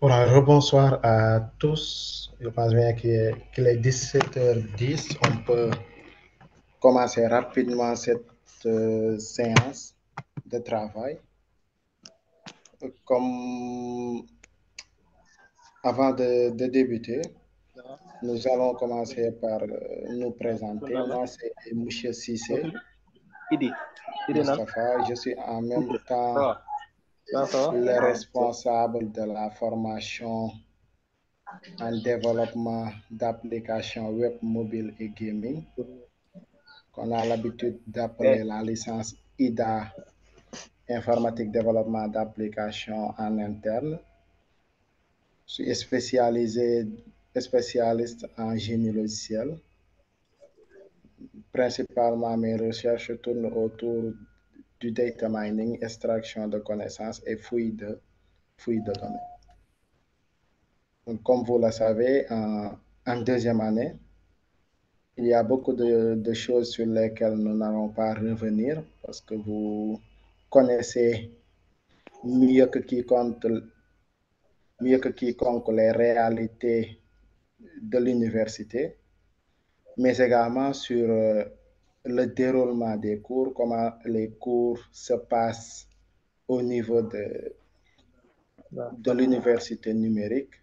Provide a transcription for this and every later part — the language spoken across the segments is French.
Voilà, rebonsoir à tous. Je pense bien qu'il est 17h10. On peut commencer rapidement cette séance de travail. Comme avant de débuter, nous allons commencer par nous présenter. Moi, c'est Monsieur noo Cissé tudd Idi nan Mustapha. Je suis en même Cissé ça temps va ça va le responsable de la formation en développement d'applications web, mobile et gaming, qu'on a l'habitude eh d'appeler la licence IDA, informatique développement d'applications en interne. Je suis spécialiste en génie logiciel. Principalement, mes recherches tournent autour du data mining, extraction de connaissances et fouille de données. Donc, comme vous le savez, en deuxième année, il y a beaucoup de choses sur lesquelles nous n'allons pas revenir parce que vous connaissez mieux que quiconque, mieux que quiconque les réalités de l'université, mais également sur le déroulement des cours, comment les cours se passent au niveau de l'université numérique,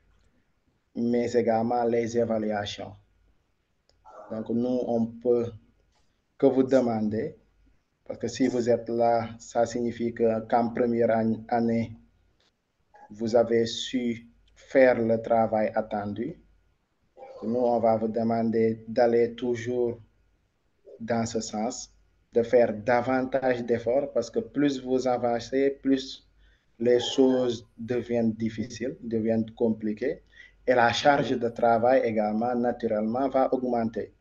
mais également les évaluations. Donc nous, on peut que vous demander, parce que si vous êtes là, ça signifie qu'en première année, vous avez su faire le travail attendu. Nous, on va vous demander d'aller toujours dans ce sens, de faire davantage d'efforts, parce que plus vous avancez, plus les choses deviennent difficiles, deviennent compliquées, et la charge de travail également, naturellement, va augmenter.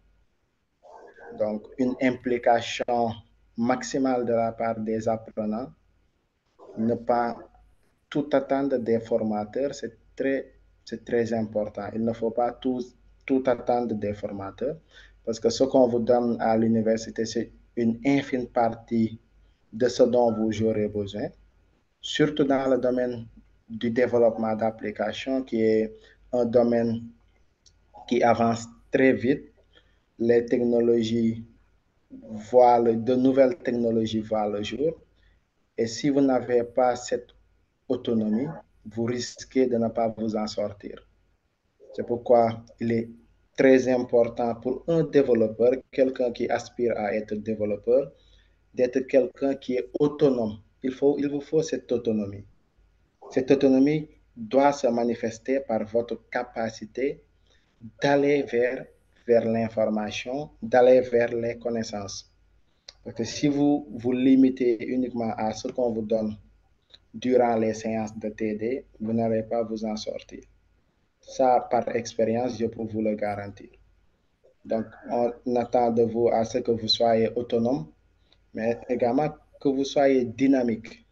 Donc, une implication maximale de la part des apprenants, ne pas tout attendre des formateurs, c'est très important. Il ne faut pas tout attendre des formateurs parce que ce qu'on vous donne à l'université, c'est une infime partie de ce dont vous aurez besoin, surtout dans le domaine du développement d'applications, qui est un domaine qui avance très vite. Les technologies de nouvelles technologies voient le jour. Et si vous n'avez pas cette autonomie, vous risquez de ne pas vous en sortir. C'est pourquoi il est très important pour un développeur, quelqu'un qui aspire à être développeur, d'être quelqu'un qui est autonome. Il vous faut cette autonomie. Cette autonomie doit se manifester par votre capacité d'aller vers l'information, d'aller vers les connaissances. Parce que si vous vous limitez uniquement à ce qu'on vous donne durant les séances de TD, vous n'allez pas vous en sortir. Ça, par expérience, je peux vous le garantir. Donc, on attend de vous à ce que vous soyez autonome, mais également que vous soyez dynamique.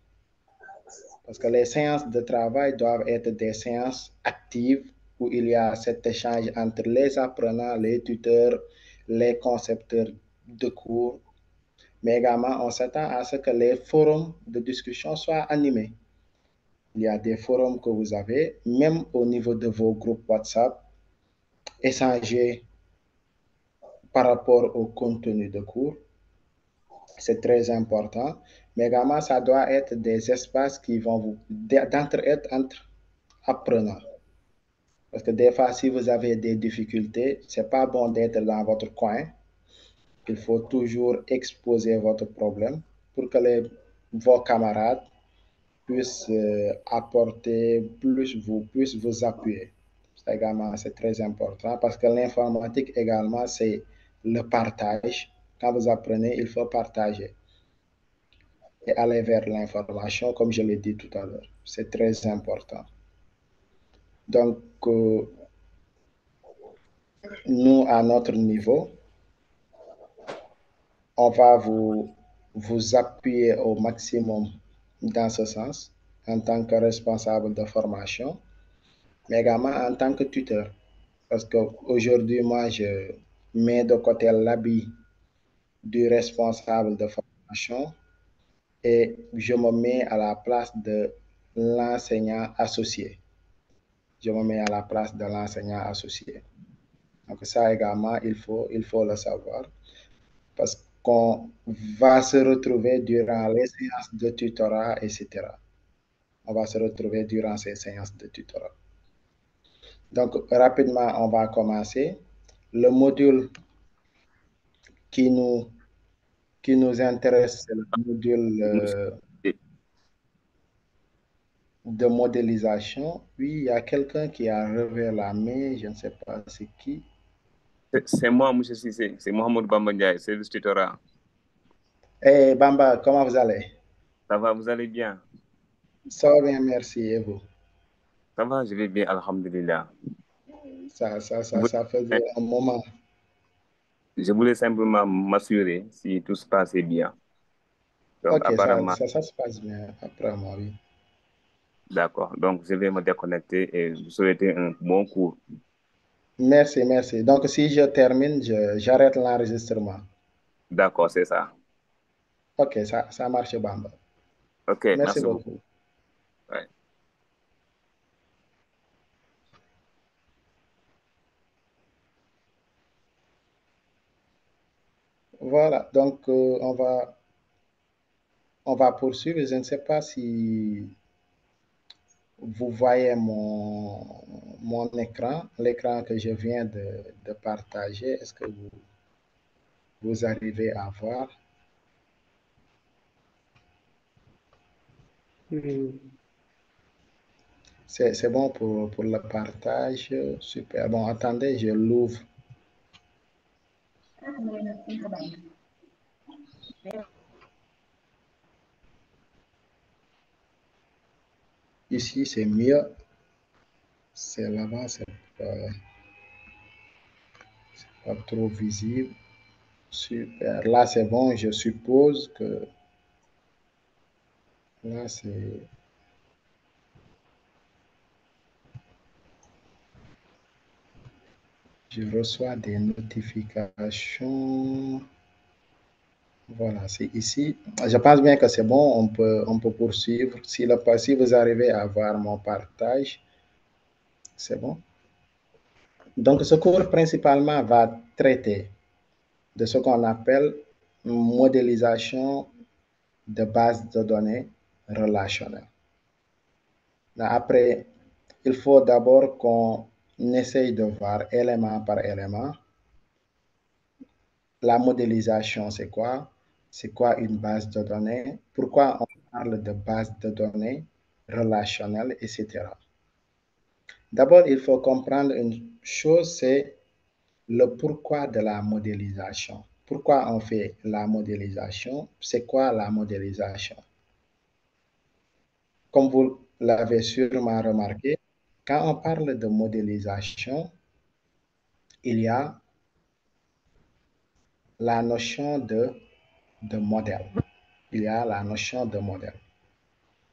Parce que les séances de travail doivent être des séances actives où il y a cet échange entre les apprenants, les tuteurs, les concepteurs de cours, mais également on s'attend à ce que les forums de discussion soient animés. Il y a des forums que vous avez, même au niveau de vos groupes WhatsApp, échanger par rapport au contenu de cours. C'est très important. Mais également, ça doit être des espaces qui vont vous d'entraide entre apprenants. Parce que des fois, si vous avez des difficultés, c'est pas bon d'être dans votre coin. Il faut toujours exposer votre problème pour que vos camarades puissent apporter puissent vous appuyer. Également, c'est très important parce que l'informatique également, c'est le partage. Quand vous apprenez, il faut partager et aller vers l'information, comme je l'ai dit tout à l'heure. C'est très important. Donc, nous, à notre niveau, on va vous appuyer au maximum dans ce sens en tant que responsable de formation, mais également en tant que tuteur. Parce qu'aujourd'hui, moi, je mets de côté l'habit du responsable de formation et je me mets à la place de l'enseignant associé. Je me mets à la place de l'enseignant associé. Donc ça également, il faut le savoir parce qu'on va se retrouver durant les séances de tutorat, etc. On va se retrouver durant ces séances de tutorat. Donc, rapidement, on va commencer. Le module qui nous, qui nous intéresse, c'est le module de modélisation. Oui, il y a quelqu'un qui a levé la main, je ne sais pas c'est qui. C'est moi, M. Cissé. C'est Mohamed Bamba Ndiaye, c'est le tutorat. Hey Bamba, comment vous allez? Ça va, vous allez bien? Ça va bien, merci. Et vous? Ça va, je vais bien, alhamdulillah. Ça faisait un moment. Je voulais simplement m'assurer si tout se passait bien. Donc, Ok, apparemment, ça se passe bien, apparemment, oui. d'accord. Donc, je vais me déconnecter et vous souhaiter un bon cours. Merci, merci. Donc, si je termine, j'arrête l'enregistrement. D'accord, c'est ça. Ok, ça marche, Bamba. Ok, Merci merci beaucoup. beaucoup. Ouais. Voilà, donc on va poursuivre. Je ne sais pas si vous voyez mon écran, l'écran que je viens de partager. Est-ce que vous arrivez à voir? C'est bon pour le partage. Super. Bon, attendez, je l'ouvre. Ici, c'est mieux. C'est là-bas, c'est pas trop visible. Super. Là, c'est bon. Je suppose que là, c'est... Je reçois des notifications. Voilà, c'est ici. Je pense bien que c'est bon. On peut poursuivre. Si vous arrivez à voir mon partage, c'est bon. Donc, ce cours principalement va traiter de ce qu'on appelle modélisation de base de données relationnelles. Après, il faut d'abord qu'on essaye de voir élément par élément. La modélisation, c'est quoi? C'est quoi une base de données? Pourquoi on parle de base de données relationnelles, etc. D'abord, il faut comprendre une chose, c'est le pourquoi de la modélisation. Pourquoi on fait la modélisation? C'est quoi la modélisation? Comme vous l'avez sûrement remarqué, quand on parle de modélisation, il y a la notion de modèle. Il y a la notion de modèle.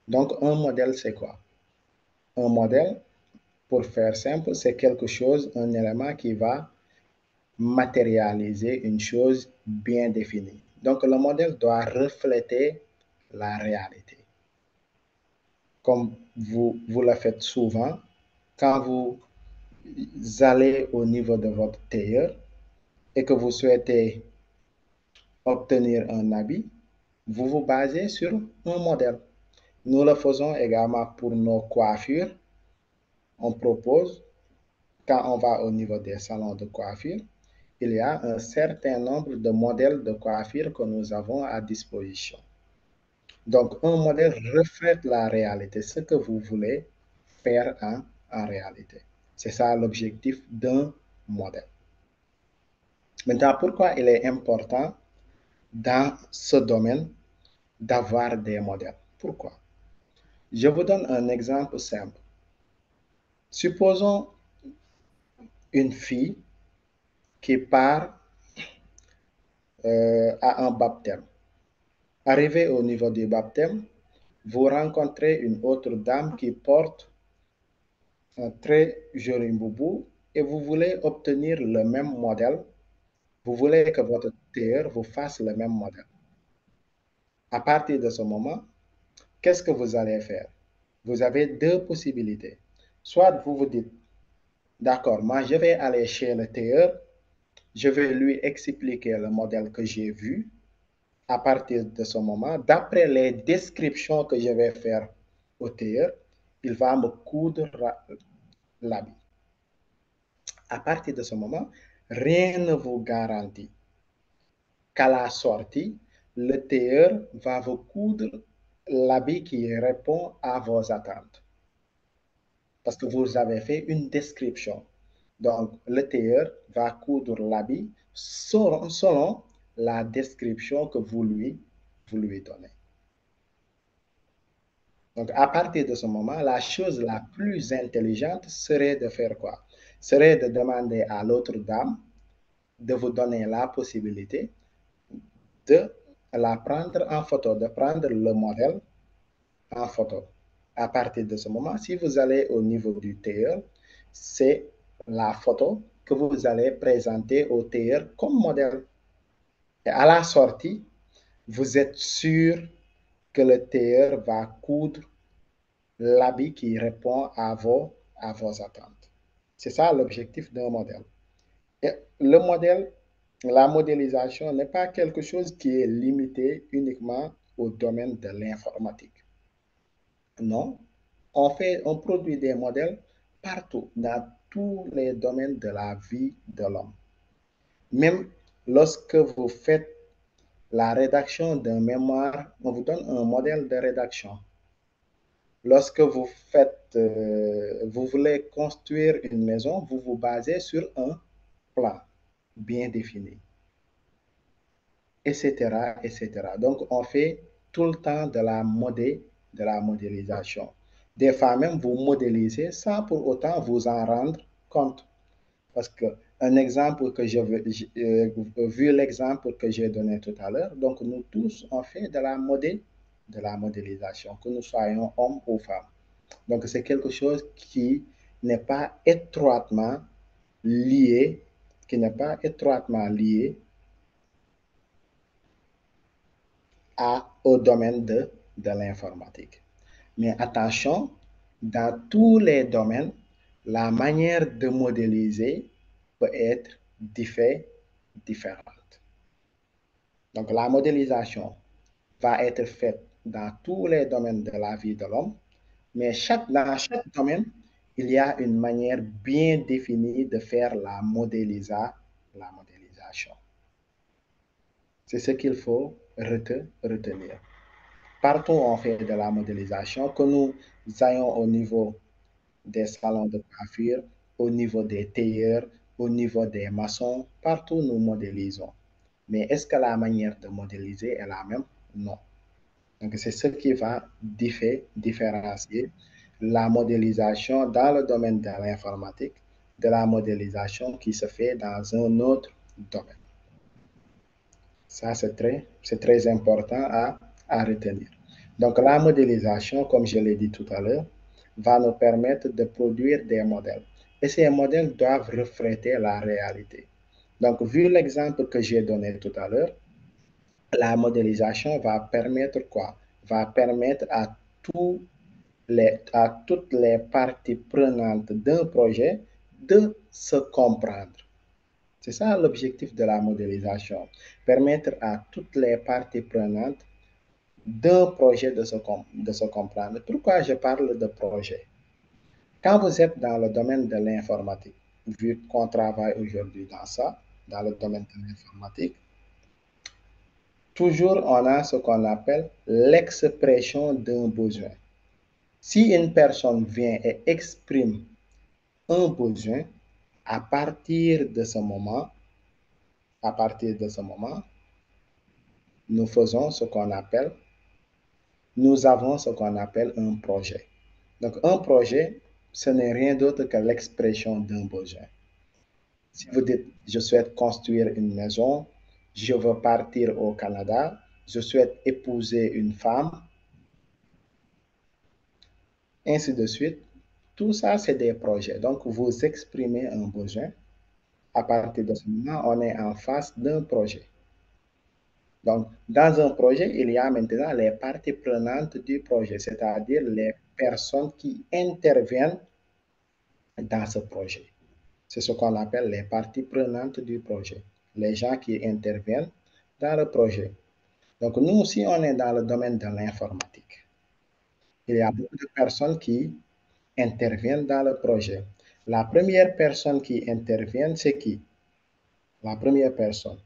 Donc, un modèle, c'est quoi? Un modèle, pour faire simple, c'est quelque chose, un élément qui va matérialiser une chose bien définie. Donc, le modèle doit refléter la réalité. Comme vous le faites souvent, quand vous allez au niveau de votre tailleur et que vous souhaitez obtenir un habit, vous vous basez sur un modèle. Nous le faisons également pour nos coiffures. On propose, quand on va au niveau des salons de coiffure, il y a un certain nombre de modèles de coiffure que nous avons à disposition. Donc, un modèle reflète la réalité, ce que vous voulez faire en réalité. C'est ça l'objectif d'un modèle. Maintenant, pourquoi il est important dans ce domaine d'avoir des modèles? Pourquoi? Je vous donne un exemple simple. Supposons une fille qui part à un baptême. Arrivé au niveau du baptême, vous rencontrez une autre dame qui porte un très joli boubou et vous voulez obtenir le même modèle. Vous voulez que votre tailleur vous fasse le même modèle. À partir de ce moment, qu'est-ce que vous allez faire? vous avez deux possibilités. Soit vous vous dites, d'accord, moi je vais aller chez le tailleur, je vais lui expliquer le modèle que j'ai vu. À partir de ce moment, d'après les descriptions que je vais faire au tailleur, il va me coudre l'habit. À partir de ce moment, rien ne vous garantit qu'à la sortie, le tailleur va vous coudre l'habit qui répond à vos attentes. Parce que vous avez fait une description. Donc, le tailleur va coudre l'habit selon la description que vous lui donnez. Donc, à partir de ce moment, la chose la plus intelligente serait de faire quoi? Serait de demander à l'autre dame de vous donner la possibilité de la prendre en photo, de prendre le modèle en photo. À partir de ce moment, si vous allez au niveau du tailleur, c'est la photo que vous allez présenter au tailleur comme modèle. Et à la sortie, vous êtes sûr que le tailleur va coudre l'habit qui répond à vos attentes. C'est ça l'objectif d'un modèle. Et le modèle, la modélisation n'est pas quelque chose qui est limité uniquement au domaine de l'informatique. Non, on produit des modèles partout, dans tous les domaines de la vie de l'homme. Même lorsque vous faites la rédaction d'un mémoire, on vous donne un modèle de rédaction. Lorsque vous voulez construire une maison, vous vous basez sur un plan bien défini, etc., etc. Donc, on fait tout le temps de la modélisation. Des fois même, vous modélisez sans pour autant vous en rendre compte. Parce que un exemple que vu l'exemple que j'ai donné tout à l'heure, donc nous tous, on fait de la modélisation, que nous soyons hommes ou femmes. Donc, c'est quelque chose qui n'est pas étroitement lié, qui n'est pas étroitement lié au domaine de l'informatique. Mais attention, dans tous les domaines, la manière de modéliser peut être différente. Donc, la modélisation va être faite dans tous les domaines de la vie de l'homme, mais dans chaque domaine, il y a une manière bien définie de faire la modélisation. C'est ce qu'il faut retenir. Partout où on fait de la modélisation, que nous ayons au niveau des salons de coiffure, au niveau des tailleurs, au niveau des maçons, partout nous modélisons. Mais est-ce que la manière de modéliser est la même? Non. Donc, c'est ce qui va différencier la modélisation dans le domaine de l'informatique de la modélisation qui se fait dans un autre domaine. Ça, c'est très important à retenir. Donc, la modélisation, comme je l'ai dit tout à l'heure, va nous permettre de produire des modèles. Et ces modèles doivent refléter la réalité. Donc, vu l'exemple que j'ai donné tout à l'heure, la modélisation va permettre quoi? Va permettre à toutes les parties prenantes d'un projet de se comprendre. C'est ça l'objectif de la modélisation. Permettre à toutes les parties prenantes d'un projet de se comprendre. Pourquoi je parle de projet? Quand vous êtes dans le domaine de l'informatique, vu qu'on travaille aujourd'hui dans ça, dans le domaine de l'informatique, toujours on a ce qu'on appelle l'expression d'un besoin. Si une personne vient et exprime un besoin, à partir de ce moment, nous avons ce qu'on appelle un projet. Donc, un projet, ce n'est rien d'autre que l'expression d'un besoin. Si vous dites, je souhaite construire une maison, je veux partir au Canada, je souhaite épouser une femme, ainsi de suite, tout ça, c'est des projets. Donc, vous exprimez un besoin. À partir de ce moment, on est en face d'un projet. Donc, dans un projet, il y a maintenant les parties prenantes du projet, c'est-à-dire personnes qui interviennent dans ce projet. C'est ce qu'on appelle les parties prenantes du projet, les gens qui interviennent dans le projet. Donc nous aussi, on est dans le domaine de l'informatique. Il y a beaucoup de personnes qui interviennent dans le projet. La première personne qui intervient, c'est qui? La première personne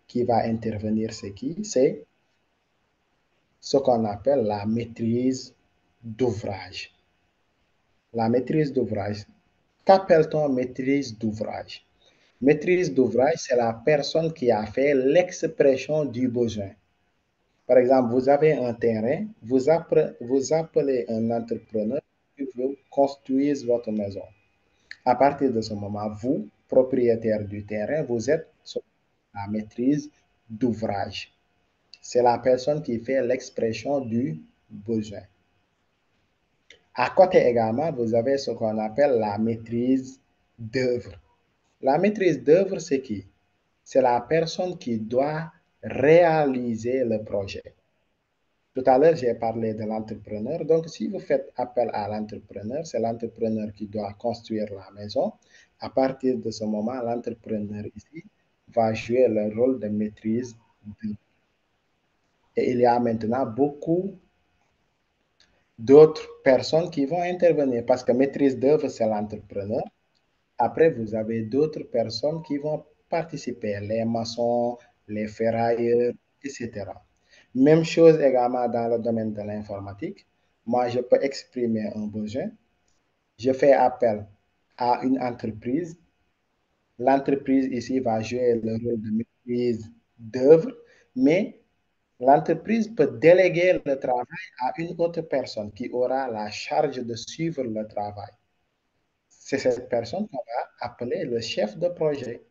qui va intervenir, c'est qui? C'est ce qu'on appelle la maîtrise d'ouvrage. La maîtrise d'ouvrage. Qu'appelle-t-on maîtrise d'ouvrage? Maîtrise d'ouvrage, c'est la personne qui a fait l'expression du besoin. Par exemple, vous avez un terrain, vous appelez un entrepreneur qui veut construire votre maison. À partir de ce moment, vous, propriétaire du terrain, vous êtes sur la maîtrise d'ouvrage. C'est la personne qui fait l'expression du besoin. À côté également, vous avez ce qu'on appelle la maîtrise d'œuvre. La maîtrise d'œuvre, c'est qui? C'est la personne qui doit réaliser le projet. Tout à l'heure, j'ai parlé de l'entrepreneur. Donc, si vous faites appel à l'entrepreneur, c'est l'entrepreneur qui doit construire la maison. À partir de ce moment, l'entrepreneur ici va jouer le rôle de maîtrise d'œuvre. Et il y a maintenant beaucoup d'autres personnes qui vont intervenir parce que maîtrise d'œuvre, c'est l'entrepreneur. Après, vous avez d'autres personnes qui vont participer, les maçons, les ferrailleurs, etc. Même chose également dans le domaine de l'informatique. Moi, je peux exprimer un besoin. Je fais appel à une entreprise. L'entreprise ici va jouer le rôle de maîtrise d'œuvre, mais l'entreprise peut déléguer le travail à une autre personne qui aura la charge de suivre le travail. C'est cette personne qu'on va appeler le chef de projet.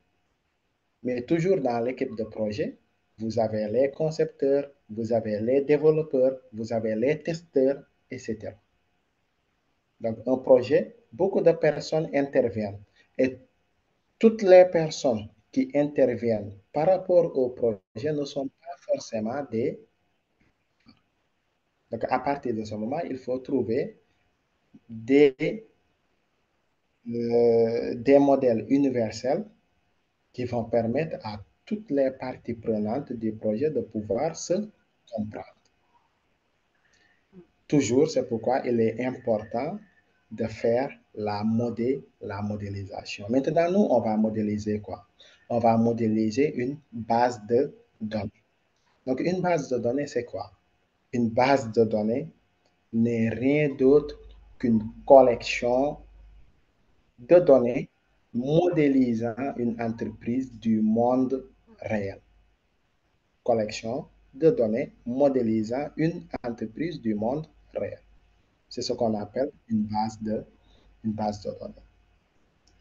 Mais toujours dans l'équipe de projet, vous avez les concepteurs, vous avez les développeurs, vous avez les testeurs, etc. Donc, un projet, beaucoup de personnes interviennent. Et toutes les personnes qui interviennent par rapport au projet ne sont pas forcément des... Donc, à partir de ce moment, il faut trouver des modèles universels qui vont permettre à toutes les parties prenantes du projet de pouvoir se comprendre. Toujours, c'est pourquoi il est important de faire la modélisation. Maintenant, nous, on va modéliser quoi? On va modéliser une base de données. Donc, une base de données, c'est quoi? Une base de données n'est rien d'autre qu'une collection de données modélisant une entreprise du monde réel. Collection de données modélisant une entreprise du monde réel. C'est ce qu'on appelle une base de données.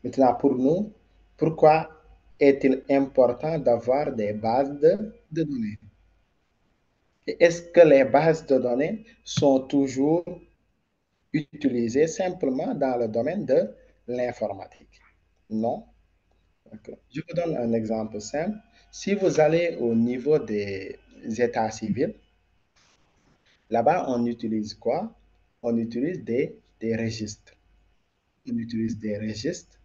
Maintenant, pour nous, pourquoi est-il important d'avoir des bases de données? Est-ce que les bases de données sont toujours utilisées simplement dans le domaine de l'informatique? Non. Okay. Je vous donne un exemple simple. Si vous allez au niveau des états civils, là-bas, on utilise quoi? On utilise des registres. On utilise des registres.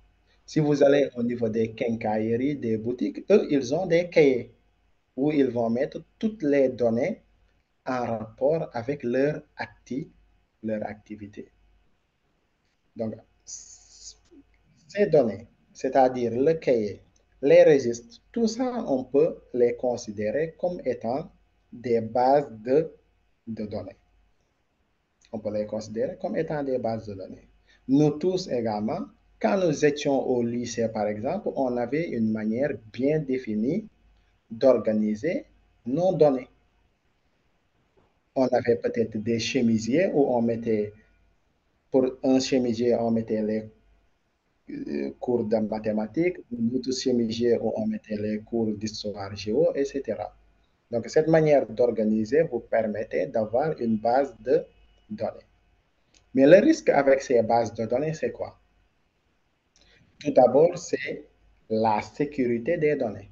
Si vous allez au niveau des quincailleries, des boutiques, eux, ils ont des cahiers où ils vont mettre toutes les données en rapport avec leur activité. Donc, ces données, c'est-à-dire le cahier, les registres, tout ça, on peut les considérer comme étant des bases de données. On peut les considérer comme étant des bases de données. Nous tous également, quand nous étions au lycée, par exemple, on avait une manière bien définie d'organiser nos données. On avait peut-être des chemisiers où on mettait, pour un chemisier, on mettait les cours de mathématiques, un autre chemisier où on mettait les cours d'histoire géo, etc. Donc, cette manière d'organiser vous permettait d'avoir une base de données. Mais le risque avec ces bases de données, c'est quoi? Tout d'abord, c'est la sécurité des données.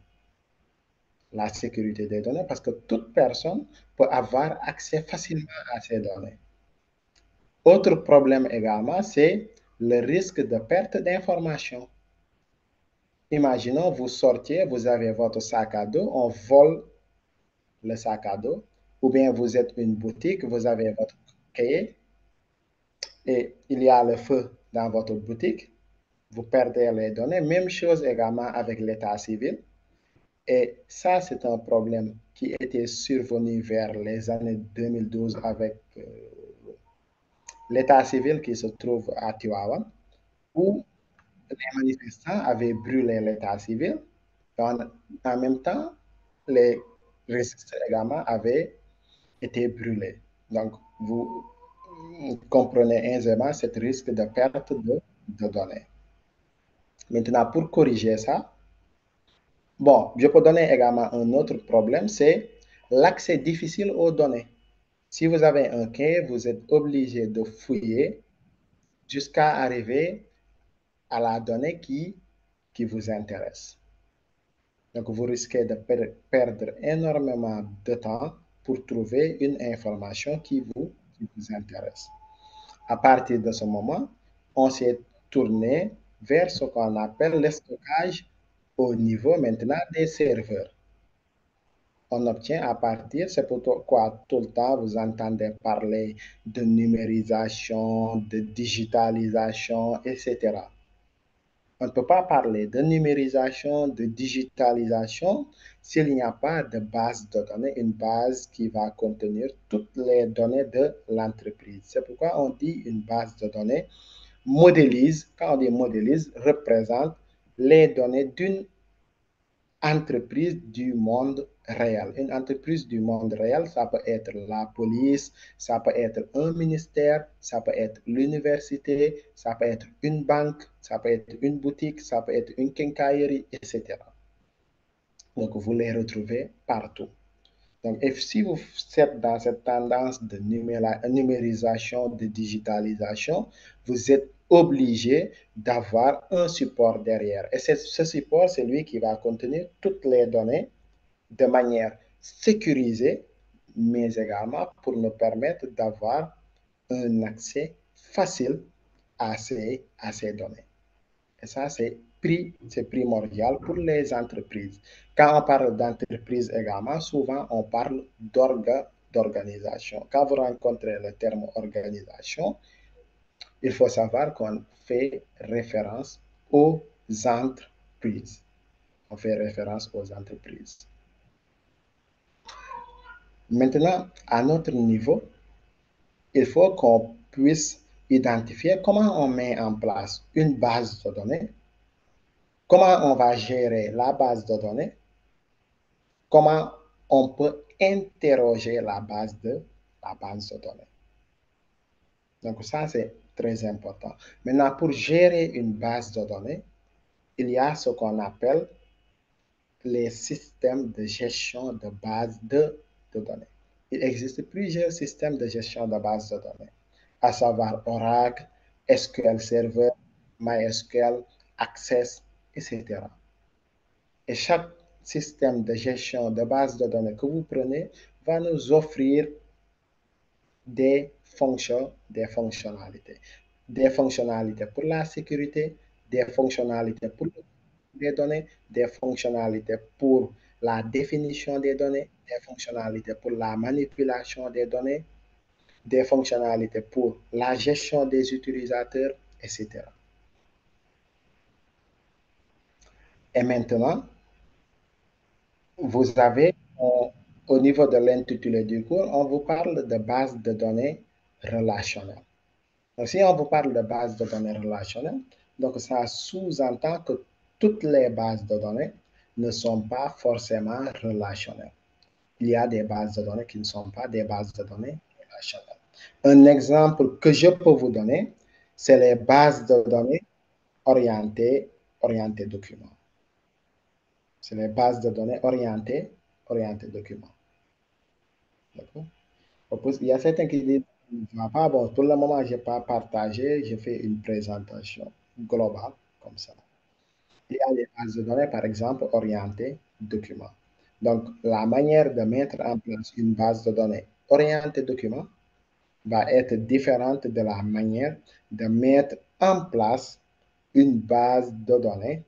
La sécurité des données, parce que toute personne peut avoir accès facilement à ces données. Autre problème également, c'est le risque de perte d'informations. Imaginons, vous sortiez, vous avez votre sac à dos, on vole le sac à dos, ou bien vous êtes une boutique, vous avez votre cahier et il y a le feu dans votre boutique, vous perdez les données. Même chose également avec l'état civil. Et ça, c'est un problème qui était survenu vers les années 2012 avec l'état civil qui se trouve à Tiwawan, où les manifestants avaient brûlé l'état civil. En, en même temps, les registres également avaient été brûlés. Donc, vous comprenez aisément ce risque de perte de données. Maintenant, pour corriger ça, bon, je peux donner également un autre problème, c'est l'accès difficile aux données. Si vous avez un quai, vous êtes obligé de fouiller jusqu'à arriver à la donnée qui vous intéresse. Donc, vous risquez de perdre énormément de temps pour trouver une information qui vous intéresse. À partir de ce moment, on s'est tourné vers ce qu'on appelle le stockage au niveau maintenant des serveurs. On obtient à partir, c'est pourquoi tout le temps vous entendez parler de numérisation, de digitalisation, etc. On ne peut pas parler de numérisation, de digitalisation s'il n'y a pas de base de données, une base qui va contenir toutes les données de l'entreprise. C'est pourquoi on dit une base de données modélise, quand on dit modélise, représente les données d'une entreprise du monde réel. Une entreprise du monde réel, ça peut être la police, ça peut être un ministère, ça peut être l'université, ça peut être une banque, ça peut être une boutique, ça peut être une quincaillerie, etc. Donc, vous les retrouvez partout. Donc, et si vous êtes dans cette tendance de numérisation, de digitalisation, vous êtes obligé d'avoir un support derrière. Et ce support, c'est lui qui va contenir toutes les données de manière sécurisée, mais également pour nous permettre d'avoir un accès facile à ces données. Et ça, c'est primordial pour les entreprises. Quand on parle d'entreprise également, souvent on parle d'organisation. Quand vous rencontrez le terme organisation, il faut savoir qu'on fait référence aux entreprises. On fait référence aux entreprises. Maintenant, à notre niveau, il faut qu'on puisse identifier comment on met en place une base de données, comment on va gérer la base de données, comment on peut interroger la base de données. Donc ça, c'est très important. Maintenant, pour gérer une base de données, il y a ce qu'on appelle les systèmes de gestion de base de données. Il existe plusieurs systèmes de gestion de base de données, à savoir Oracle, SQL Server, MySQL, Access, etc. Et chaque système de gestion de base de données que vous prenez va nous offrir des fonctions, des fonctionnalités. Des fonctionnalités pour la sécurité, des fonctionnalités pour les données, des fonctionnalités pour la définition des données, des fonctionnalités pour la manipulation des données, des fonctionnalités pour la gestion des utilisateurs, etc. Et maintenant, vous avez, au niveau de l'intitulé du cours, on vous parle de base de données relationnelles. Donc, si on vous parle de base de données relationnelles, donc ça sous-entend que toutes les bases de données ne sont pas forcément relationnelles. Il y a des bases de données qui ne sont pas des bases de données relationnelles. Un exemple que je peux vous donner, c'est les bases de données orientées documents. C'est les bases de données orientées documents. D'accord? Il y a certains qui disent, bon, pour le moment, je n'ai pas partagé, je fais une présentation globale comme ça. Il y a les bases de données, par exemple, orientées documents. Donc, la manière de mettre en place une base de données orientée documents va être différente de la manière de mettre en place une base de données,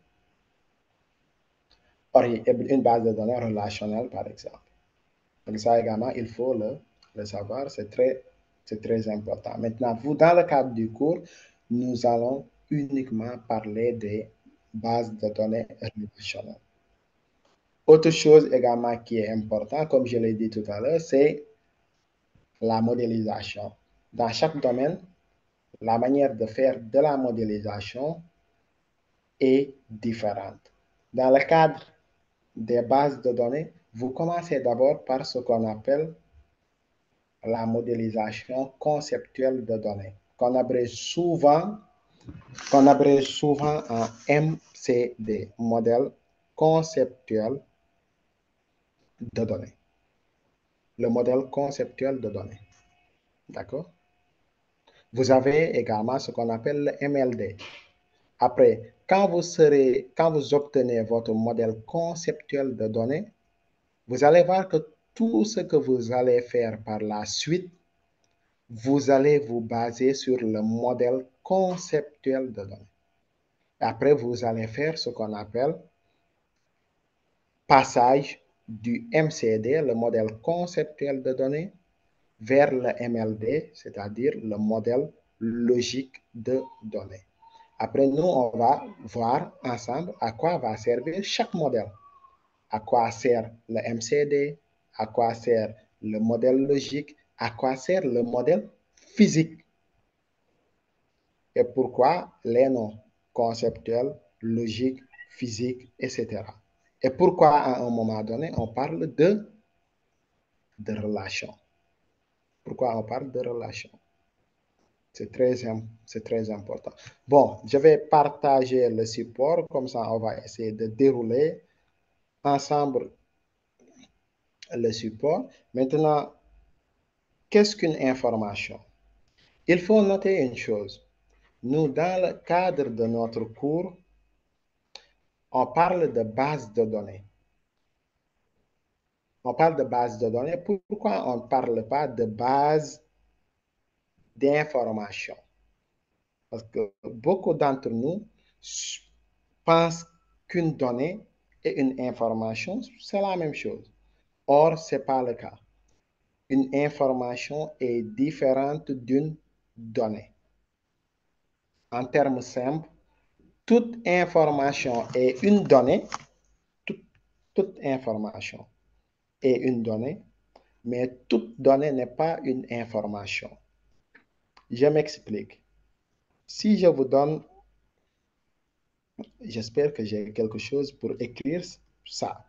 une base de données relationnelle, par exemple. Donc ça également, il faut le savoir, c'est très important. Maintenant, vous, dans le cadre du cours, nous allons uniquement parler des bases de données relationnelles. Autre chose également qui est important, comme je l'ai dit tout à l'heure, c'est la modélisation. Dans chaque domaine, la manière de faire de la modélisation est différente. Dans le cadre des bases de données, vous commencez d'abord par ce qu'on appelle la modélisation conceptuelle de données, qu'on abrège souvent en MCD, modèle conceptuel de données. Le modèle conceptuel de données. D'accord? Vous avez également ce qu'on appelle le MLD. Après, quand vous obtenez votre modèle conceptuel de données, vous allez voir que tout ce que vous allez faire par la suite, vous allez vous baser sur le modèle conceptuel de données. Après, vous allez faire ce qu'on appelle passage du MCD, le modèle conceptuel de données, vers le MLD, c'est-à-dire le modèle logique de données. Après, nous, on va voir ensemble à quoi va servir chaque modèle. À quoi sert le MCD, à quoi sert le modèle logique, à quoi sert le modèle physique. Et pourquoi les noms conceptuels, logiques, physiques, etc. Et pourquoi à un moment donné, on parle de relation. Pourquoi on parle de relation? C'est très important. Bon, je vais partager le support, comme ça on va essayer de dérouler ensemble le support. Maintenant, qu'est-ce qu'une information? Il faut noter une chose. Nous, dans le cadre de notre cours, on parle de base de données. On parle de base de données. Pourquoi on ne parle pas de base d'information? Parce que beaucoup d'entre nous pensent qu'une donnée et une information, c'est la même chose. Or, ce n'est pas le cas. Une information est différente d'une donnée. En termes simples, toute information est une donnée. Toute information est une donnée, mais toute donnée n'est pas une information. Je m'explique. Si je vous donne, j'espère que j'ai quelque chose pour écrire ça.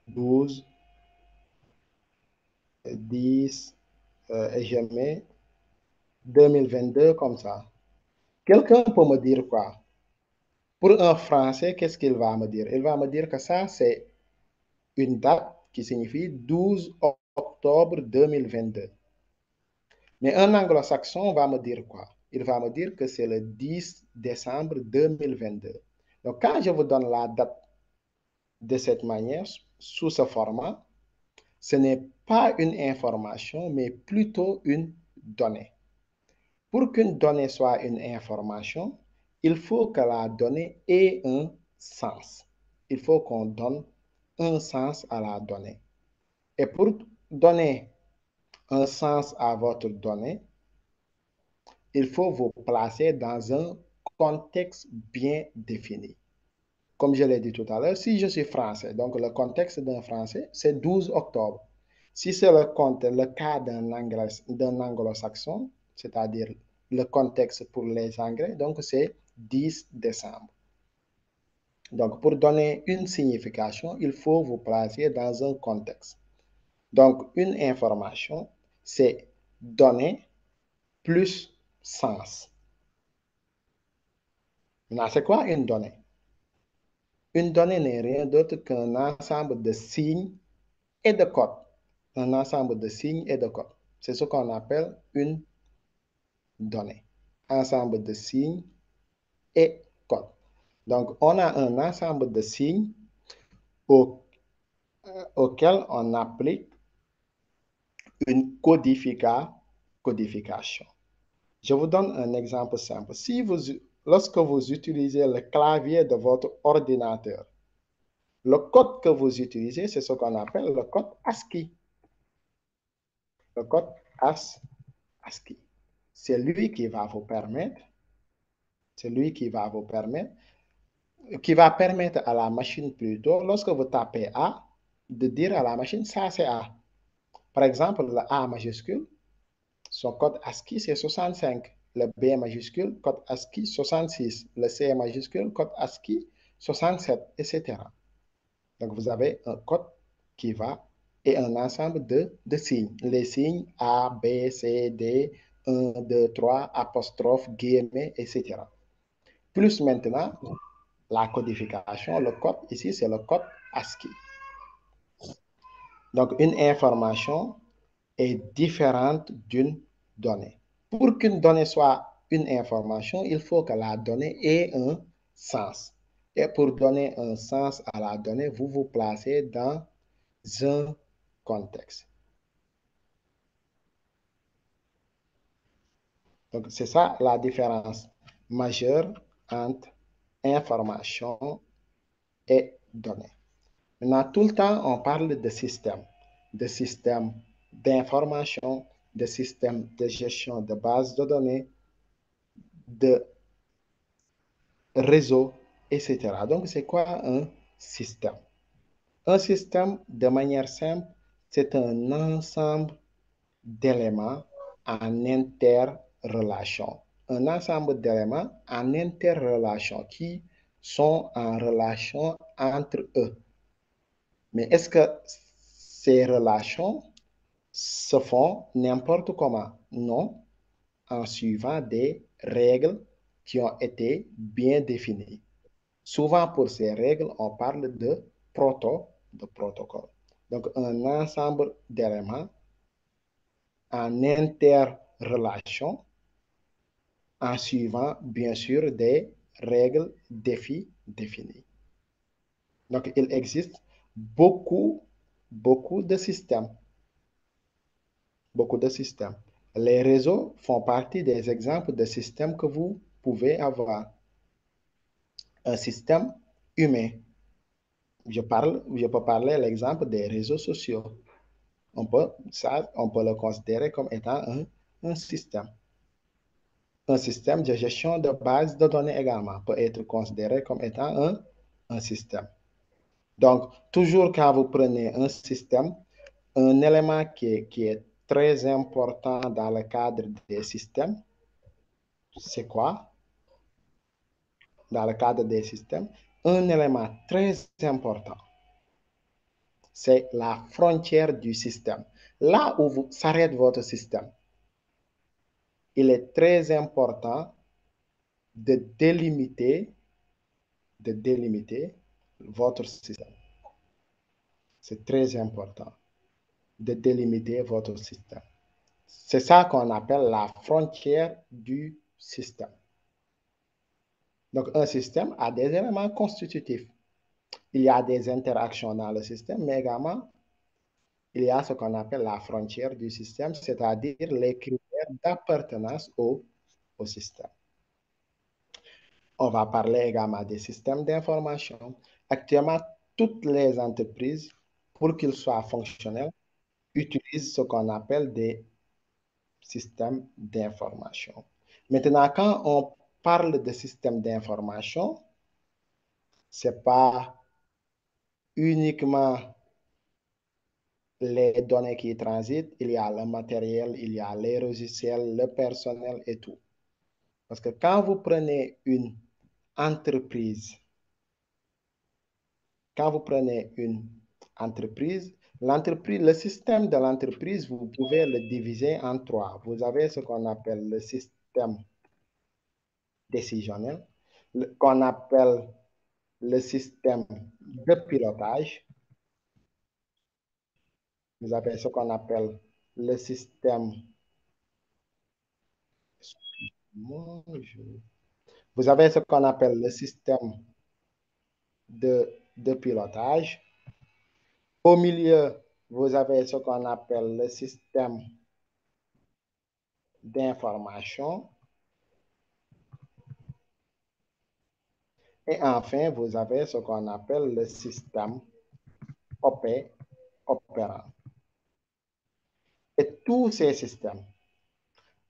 12, 10, et je mets 2022 comme ça. Quelqu'un peut me dire quoi? Pour un Français, qu'est-ce qu'il va me dire? Il va me dire que ça, c'est une date qui signifie 12 octobre 2022. Mais un anglo-saxon va me dire quoi? Il va me dire que c'est le 10 décembre 2022. Donc, quand je vous donne la date de cette manière, sous ce format, ce n'est pas une information, mais plutôt une donnée. Pour qu'une donnée soit une information, il faut que la donnée ait un sens. Il faut qu'on donne un sens à la donnée. Et pour donner un sens à votre donnée, il faut vous placer dans un contexte bien défini. Comme je l'ai dit tout à l'heure, si je suis français, donc le contexte d'un français, c'est 12 octobre. Si c'est le cas d'un anglo-saxon, c'est-à-dire le contexte pour les Anglais, donc c'est 10 décembre. Donc, pour donner une signification, il faut vous placer dans un contexte. Donc, une information, c'est donner plus sens. Maintenant, c'est quoi une donnée? Une donnée n'est rien d'autre qu'un ensemble de signes et de codes. Un ensemble de signes et de codes. C'est ce qu'on appelle une donnée. Ensemble de signes et codes. Donc, on a un ensemble de signes auquel on applique une codification. Je vous donne un exemple simple. Lorsque vous utilisez le clavier de votre ordinateur, le code que vous utilisez, c'est ce qu'on appelle le code ASCII. Le code ASCII. C'est lui qui va vous permettre, qui va permettre à la machine plutôt, lorsque vous tapez A, de dire à la machine, ça c'est A. Par exemple, le A majuscule, son code ASCII c'est 65. Le B majuscule, code ASCII 66. Le C majuscule, code ASCII 67, etc. Donc, vous avez un code qui va et un ensemble de signes. Les signes A, B, C, D, 1, 2, 3, apostrophe, guillemets, etc. Plus maintenant, la codification, le code ici, c'est le code ASCII. Donc, une information est différente d'une donnée. Pour qu'une donnée soit une information, il faut que la donnée ait un sens. Et pour donner un sens à la donnée, vous vous placez dans un contexte. Donc, c'est ça la différence majeure entre information et données. Maintenant, tout le temps, on parle de système d'information, de système de gestion de bases de données, de réseau, etc. Donc, c'est quoi un système? Un système, de manière simple, c'est un ensemble d'éléments en interrelation. Un ensemble d'éléments en interrelation qui sont en relation entre eux. Mais est-ce que ces relations se font n'importe comment? Non, en suivant des règles qui ont été bien définies. Souvent, pour ces règles, on parle de protocole. Donc, un ensemble d'éléments en interrelation en suivant, bien sûr, des règles définies. Donc, il existe beaucoup de systèmes. Beaucoup de systèmes. Les réseaux font partie des exemples de systèmes que vous pouvez avoir. Un système humain. Je peux parler l'exemple des réseaux sociaux. On peut le considérer comme étant un système. Un système de gestion de base de données également peut être considéré comme étant un système. Donc, toujours quand vous prenez un système, un élément qui est très important dans le cadre des systèmes, c'est quoi? Dans le cadre des systèmes, un élément très important, c'est la frontière du système. Là où s'arrête votre système, il est très important de délimiter votre système. C'est très important de délimiter votre système. C'est ça qu'on appelle la frontière du système. Donc, un système a des éléments constitutifs. Il y a des interactions dans le système, mais également, il y a ce qu'on appelle la frontière du système, c'est-à-dire les critères d'appartenance au système. On va parler également des systèmes d'information. Actuellement, toutes les entreprises, pour qu'ils soient fonctionnels, utilisent ce qu'on appelle des systèmes d'information. Maintenant, quand on parle de systèmes d'information, ce n'est pas uniquement les données qui transitent, il y a le matériel, il y a les logiciels, le personnel et tout. Parce que quand vous prenez une entreprise, le système de l'entreprise, vous pouvez le diviser en trois. Vous avez ce qu'on appelle le système décisionnel, qu'on appelle le système de pilotage. Vous avez ce qu'on appelle le système. Vous avez ce qu'on appelle le système de pilotage. Au milieu, vous avez ce qu'on appelle le système d'information. Et enfin, vous avez ce qu'on appelle le système opérant. Et tous ces systèmes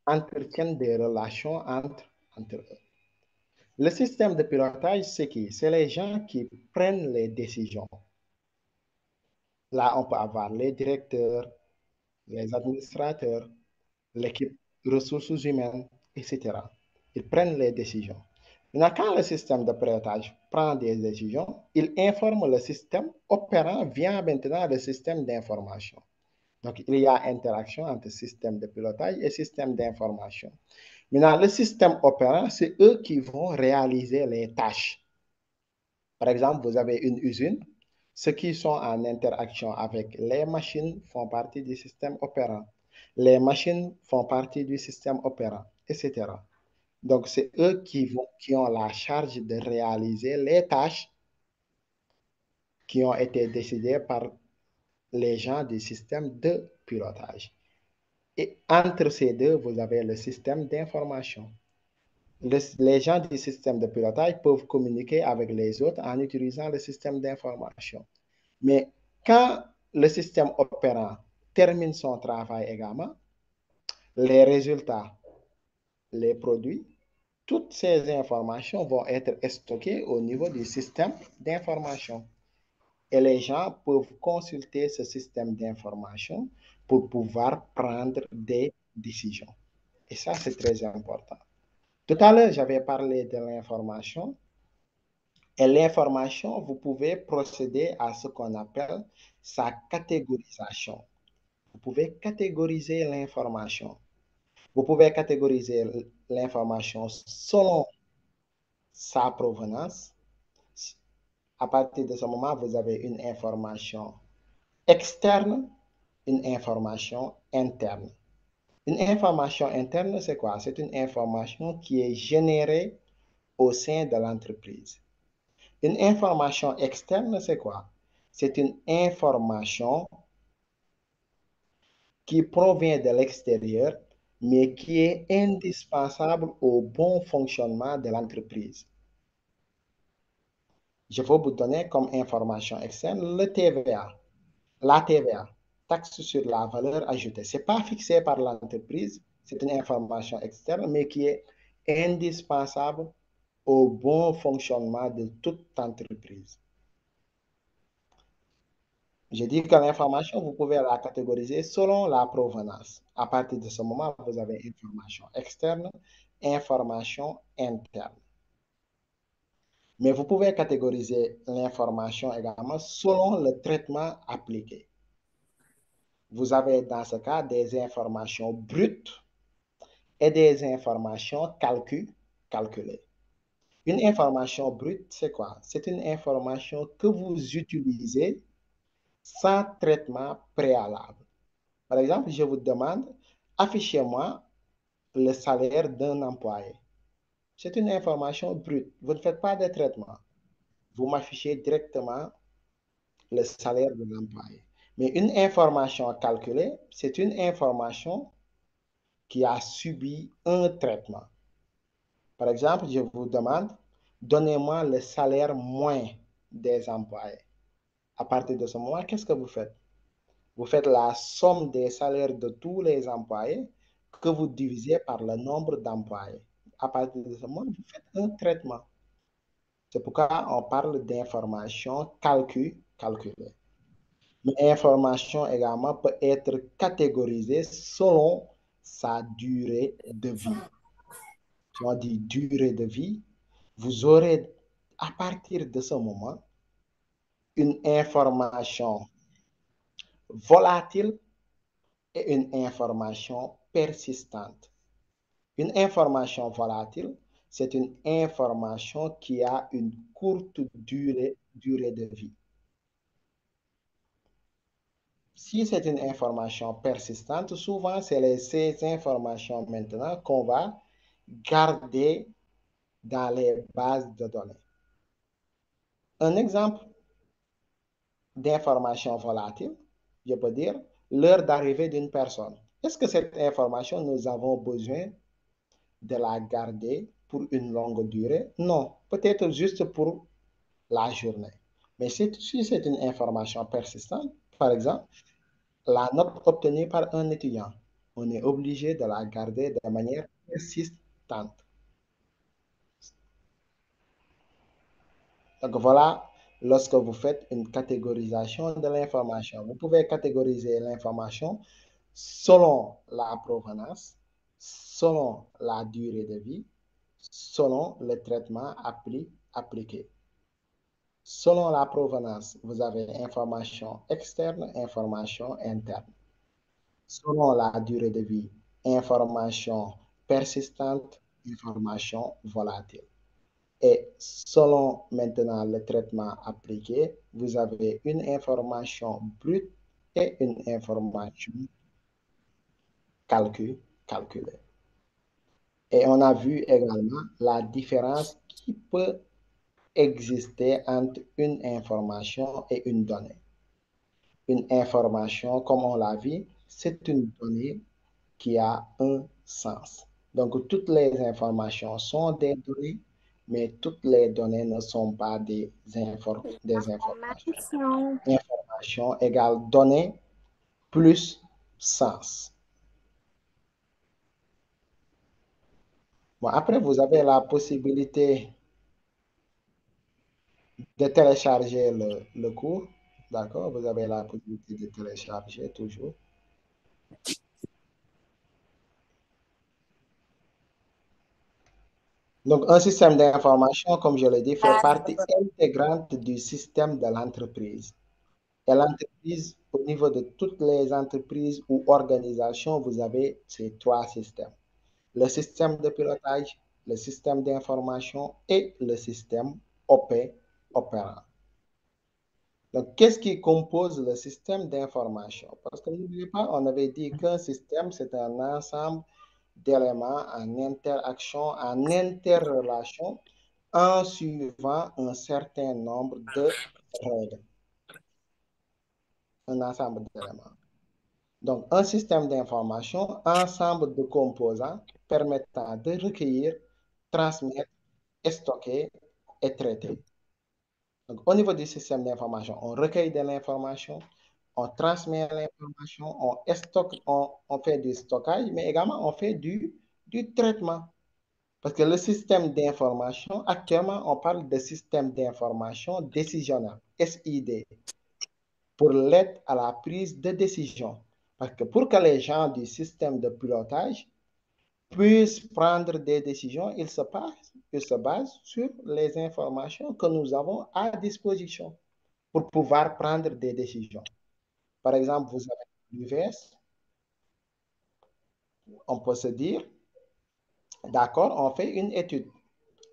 entretiennent des relations entre eux. Le système de pilotage, c'est qui? C'est les gens qui prennent les décisions. Là, on peut avoir les directeurs, les administrateurs, l'équipe ressources humaines, etc. Ils prennent les décisions. Maintenant, quand le système de pilotage prend des décisions, il informe le système opérant via maintenant le système d'information. Donc, il y a interaction entre système de pilotage et système d'information. Maintenant, le système opérant, c'est eux qui vont réaliser les tâches. Par exemple, vous avez une usine. Ceux qui sont en interaction avec les machines font partie du système opérant. Les machines font partie du système opérant, etc. Donc, c'est eux qui ont la charge de réaliser les tâches qui ont été décidées par les gens du système de pilotage. Et entre ces deux, vous avez le système d'information. Les gens du système de pilotage peuvent communiquer avec les autres en utilisant le système d'information. Mais quand le système opérant termine son travail également, les résultats, les produits, toutes ces informations vont être stockées au niveau du système d'information. Et les gens peuvent consulter ce système d'information pour pouvoir prendre des décisions. Et ça, c'est très important. Tout à l'heure, j'avais parlé de l'information. Et l'information, vous pouvez procéder à ce qu'on appelle sa catégorisation. Vous pouvez catégoriser l'information. Vous pouvez catégoriser l'information selon sa provenance. À partir de ce moment, vous avez une information externe, une information interne. Une information interne, c'est quoi? C'est une information qui est générée au sein de l'entreprise. Une information externe, c'est quoi? C'est une information qui provient de l'extérieur, mais qui est indispensable au bon fonctionnement de l'entreprise. Je vais vous donner comme information externe le TVA. La TVA, taxe sur la valeur ajoutée. Ce n'est pas fixé par l'entreprise, c'est une information externe, mais qui est indispensable au bon fonctionnement de toute entreprise. Je dis que l'information, vous pouvez la catégoriser selon la provenance. À partir de ce moment, vous avez information externe, information interne. Mais vous pouvez catégoriser l'information également selon le traitement appliqué. Vous avez dans ce cas des informations brutes et des informations calculées. Une information brute, c'est quoi? C'est une information que vous utilisez sans traitement préalable. Par exemple, je vous demande, affichez-moi le salaire d'un employé. C'est une information brute. Vous ne faites pas de traitement. Vous m'affichez directement le salaire de l'employé. Mais une information calculée, c'est une information qui a subi un traitement. Par exemple, je vous demande, donnez-moi le salaire moins des employés. À partir de ce moment, qu'est-ce que vous faites? Vous faites la somme des salaires de tous les employés que vous divisez par le nombre d'employés. À partir de ce moment, vous faites un traitement. C'est pourquoi on parle d'information calculée. Mais l'information également peut être catégorisée selon sa durée de vie. Si on dit durée de vie, vous aurez à partir de ce moment une information volatile et une information persistante. Une information volatile, c'est une information qui a une courte durée de vie. Si c'est une information persistante, souvent, c'est ces informations maintenant qu'on va garder dans les bases de données. Un exemple d'information volatile, je peux dire l'heure d'arrivée d'une personne. Est-ce que cette information, nous avons besoin de la garder pour une longue durée? Non, peut-être juste pour la journée. Mais si c'est une information persistante, par exemple, la note obtenue par un étudiant, on est obligé de la garder de manière persistante. Donc voilà, lorsque vous faites une catégorisation de l'information, vous pouvez catégoriser l'information selon la provenance, selon la durée de vie, selon le traitement appliqué. Selon la provenance, vous avez information externe, information interne. Selon la durée de vie, information persistante, information volatile. Et selon maintenant le traitement appliqué, vous avez une information brute et une information calculée. Et on a vu également la différence qui peut exister entre une information et une donnée. Une information, comme on l'a vu, c'est une donnée qui a un sens. Donc, toutes les informations sont des données, mais toutes les données ne sont pas des informations. Information égale donnée plus sens. Bon, après, vous avez la possibilité de télécharger le cours. D'accord? Vous avez la possibilité de télécharger toujours. Donc, un système d'information, comme je l'ai dit, fait partie intégrante du système de l'entreprise. Et l'entreprise, au niveau de toutes les entreprises ou organisations, vous avez ces trois systèmes. Le système de pilotage, le système d'information et le système opérant. Donc, qu'est-ce qui compose le système d'information? Parce que n'oubliez pas, on avait dit qu'un système, c'est un ensemble d'éléments en interaction, en interrelation, en suivant un certain nombre de règles. Un ensemble d'éléments. Donc, un système d'information, ensemble de composants permettant de recueillir, transmettre, stocker et traiter. Donc, au niveau du système d'information, on recueille de l'information, on transmet l'information, on fait du stockage, mais également on fait du traitement. Parce que le système d'information, actuellement, on parle de système d'information décisionnel, SID, pour l'aide à la prise de décision. Parce que pour que les gens du système de pilotage puissent prendre des décisions, ils se basent sur les informations que nous avons à disposition pour pouvoir prendre des décisions. Par exemple, vous avez l'UVS, on peut se dire, d'accord, on fait une étude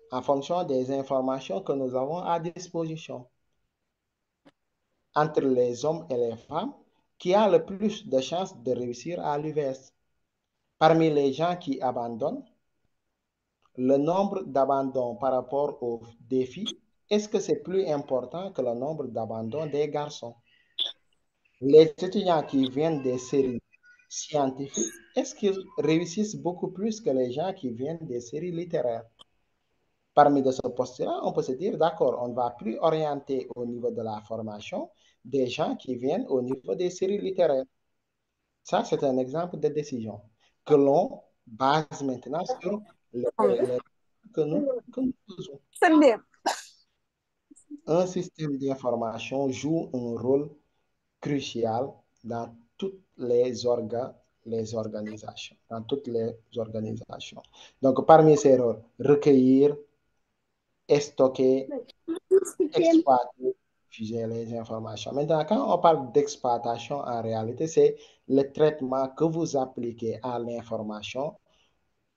en fonction des informations que nous avons à disposition entre les hommes et les femmes qui a le plus de chances de réussir à l'UVS. Parmi les gens qui abandonnent, le nombre d'abandons par rapport aux défis, est-ce que c'est plus important que le nombre d'abandons des garçons? Les étudiants qui viennent des séries scientifiques, est-ce qu'ils réussissent beaucoup plus que les gens qui viennent des séries littéraires? Parmi de ce poste-là, on peut se dire, d'accord, on ne va plus orienter au niveau de la formation des gens qui viennent au niveau des séries littéraires. Ça, c'est un exemple de décision que l'on base maintenant sur les que nous faisons. Un système d'information joue un rôle crucial dans toutes les organisations, dans toutes les organisations. Donc, parmi ces rôles, recueillir, stocker, exploiter, diffuser les informations. Maintenant, quand on parle d'exploitation, en réalité, c'est le traitement que vous appliquez à l'information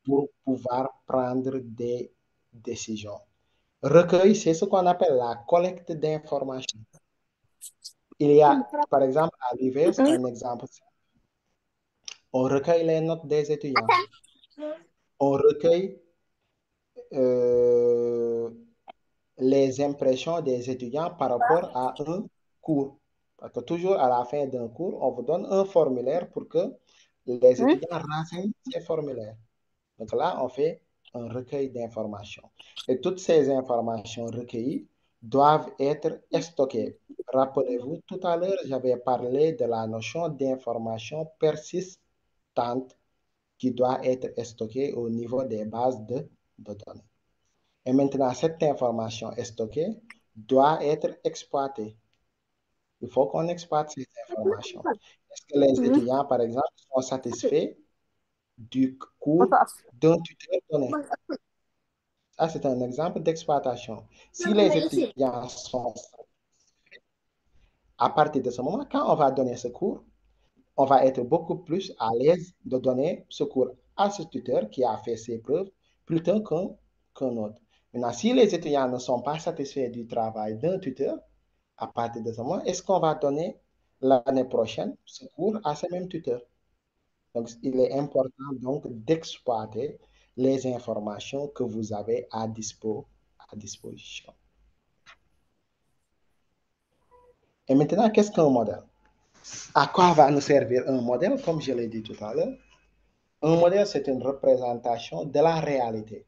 pour pouvoir prendre des décisions. Recueil, c'est ce qu'on appelle la collecte d'informations. Il y a, par exemple, à l'UVS, un exemple. On recueille les notes des étudiants. On recueille les impressions des étudiants par rapport à un cours. Parce que toujours à la fin d'un cours, on vous donne un formulaire pour que les étudiants renseignent ces formulaires. Donc là, on fait un recueil d'informations. Et toutes ces informations recueillies doivent être stockées. Rappelez-vous, tout à l'heure, j'avais parlé de la notion d'information persistante qui doit être stockée au niveau des bases de données. Et maintenant, cette information stockée doit être exploitée. Il faut qu'on exploite ces informations. Est-ce que les étudiants, par exemple, sont satisfaits du cours d'un tuteur donné? Ça, c'est un exemple d'exploitation. Si les étudiants sont à partir de ce moment, quand on va donner ce cours, on va être beaucoup plus à l'aise de donner ce cours à ce tuteur qui a fait ses preuves plutôt qu'un autre. Maintenant, si les étudiants ne sont pas satisfaits du travail d'un tuteur, à partir de ce moment, est-ce qu'on va donner l'année prochaine ce cours à ce même tuteur? Donc, il est important donc d'exploiter les informations que vous avez à disposition. Et maintenant, qu'est-ce qu'un modèle? À quoi va nous servir un modèle? Comme je l'ai dit tout à l'heure, un modèle, c'est une représentation de la réalité.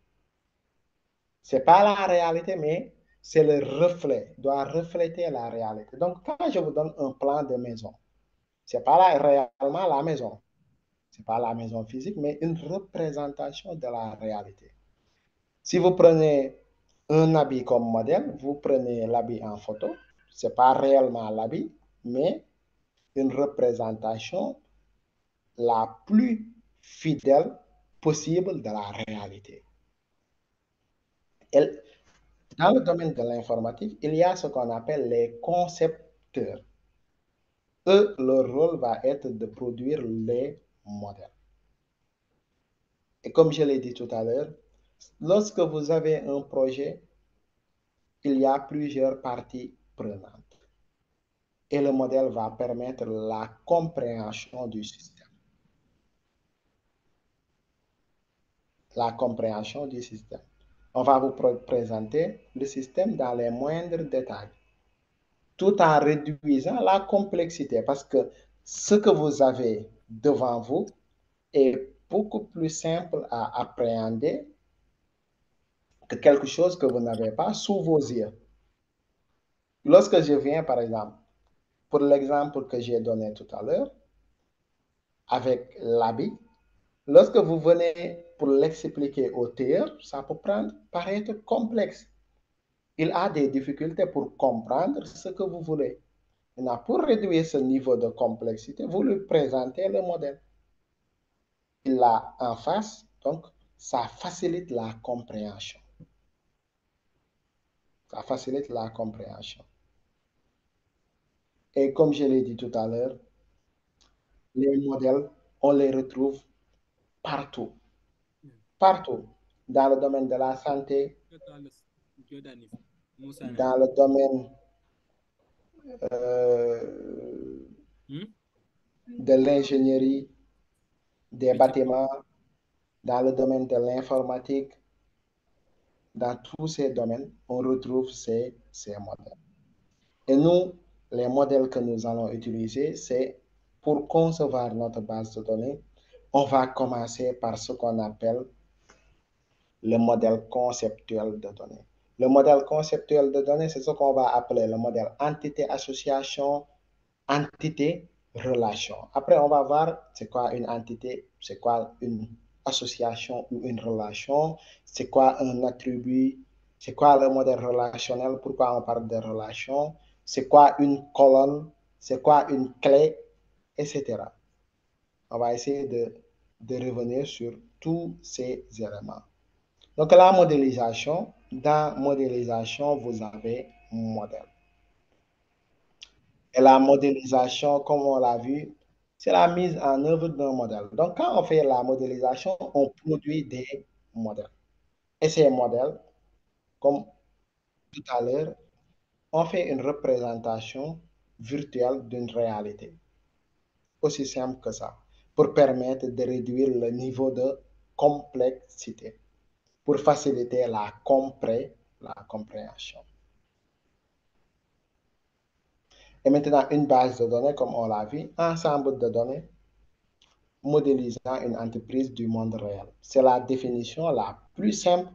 Ce n'est pas la réalité, mais c'est le reflet, doit refléter la réalité. Donc, quand je vous donne un plan de maison, ce n'est pas réellement la maison. Ce n'est pas la maison physique, mais une représentation de la réalité. Si vous prenez un habit comme modèle, vous prenez l'habit en photo, ce n'est pas réellement l'habit, mais une représentation la plus fidèle possible de la réalité. Et dans le domaine de l'informatique, il y a ce qu'on appelle les concepteurs. Eux, leur rôle va être de produire les modèles. Et comme je l'ai dit tout à l'heure, lorsque vous avez un projet, il y a plusieurs parties prenantes. Et le modèle va permettre la compréhension du système. La compréhension du système. On va vous présenter le système dans les moindres détails, tout en réduisant la complexité, parce que ce que vous avez devant vous est beaucoup plus simple à appréhender que quelque chose que vous n'avez pas sous vos yeux. Lorsque je viens, par exemple, pour l'exemple que j'ai donné tout à l'heure, avec l'habit, lorsque vous venez pour l'expliquer au tailleur, ça peut paraître complexe. Il a des difficultés pour comprendre ce que vous voulez. Maintenant, pour réduire ce niveau de complexité, vous lui présentez le modèle. Il l'a en face, donc ça facilite la compréhension. Ça facilite la compréhension. Et comme je l'ai dit tout à l'heure, les modèles, on les retrouve partout. Partout. Dans le domaine de la santé, dans le domaine de l'ingénierie, des bâtiments, dans le domaine de l'informatique, dans tous ces domaines, on retrouve ces modèles. Et nous, les modèles que nous allons utiliser, c'est pour concevoir notre base de données, on va commencer par ce qu'on appelle le modèle conceptuel de données. Le modèle conceptuel de données, c'est ce qu'on va appeler le modèle entité-association, entité-relation. Après, on va voir c'est quoi une entité, c'est quoi une association ou une relation, c'est quoi un attribut, c'est quoi le modèle relationnel, pourquoi on parle de relation, c'est quoi une colonne, c'est quoi une clé, etc. On va essayer de revenir sur tous ces éléments. Donc la modélisation, dans modélisation, vous avez modèle. Et la modélisation, comme on l'a vu, c'est la mise en œuvre d'un modèle. Donc quand on fait la modélisation, on produit des modèles. Et ces modèles, comme tout à l'heure, on fait une représentation virtuelle d'une réalité. Aussi simple que ça, pour permettre de réduire le niveau de complexité, pour faciliter la compréhension. Et maintenant, une base de données, comme on l'a vu, ensemble de données modélisant une entreprise du monde réel. C'est la définition la plus simple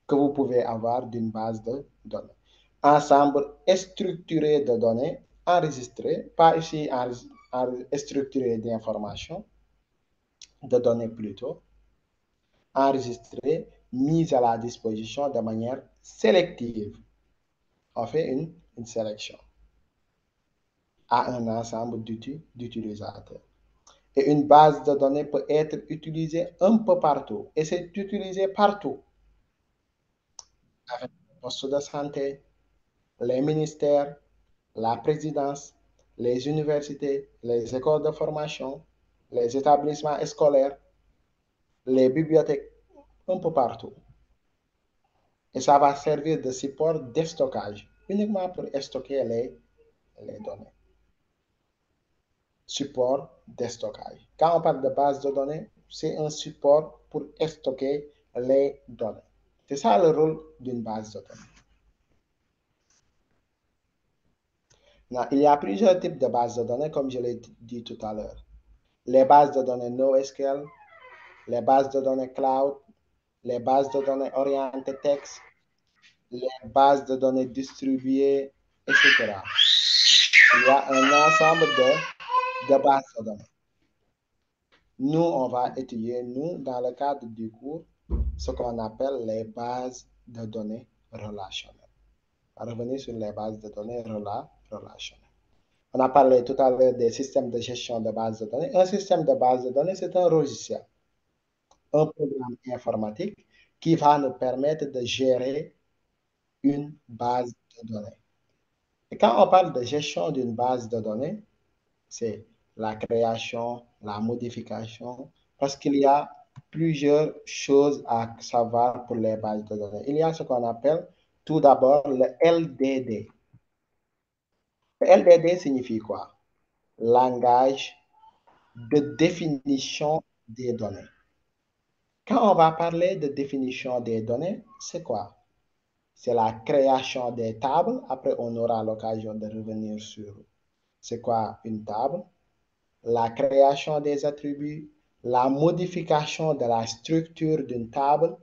que vous pouvez avoir d'une base de données. Ensemble structuré de données enregistrées, pas ici structuré d'informations, de données plutôt, enregistrées, mises à la disposition de manière sélective. On fait une sélection à un ensemble d'utilisateurs. Et une base de données peut être utilisée un peu partout. Et c'est utilisé partout. Avec les postes de santé, les ministères, la présidence, les universités, les écoles de formation, les établissements scolaires, les bibliothèques, un peu partout. Et ça va servir de support de stockage, uniquement pour stocker les données. Support de stockage. Quand on parle de base de données, c'est un support pour stocker les données. C'est ça le rôle d'une base de données. Now, il y a plusieurs types de bases de données, comme je l'ai dit tout à l'heure. Les bases de données NoSQL, les bases de données cloud, les bases de données orientées texte, les bases de données distribuées, etc. Il y a un ensemble de bases de données. Nous, on va étudier, dans le cadre du cours, ce qu'on appelle les bases de données relationnelles. On va revenir sur les bases de données relationnelles. On a parlé tout à l'heure des systèmes de gestion de bases de données. Un système de base de données, c'est un logiciel, un programme informatique qui va nous permettre de gérer une base de données. Et quand on parle de gestion d'une base de données, c'est la création, la modification, parce qu'il y a plusieurs choses à savoir pour les bases de données. Il y a ce qu'on appelle tout d'abord le LDD. Le LDD signifie quoi? Langage de définition des données. Quand on va parler de définition des données, c'est quoi? C'est la création des tables. Après, on aura l'occasion de revenir sur c'est quoi une table. La création des attributs, la modification de la structure d'une table,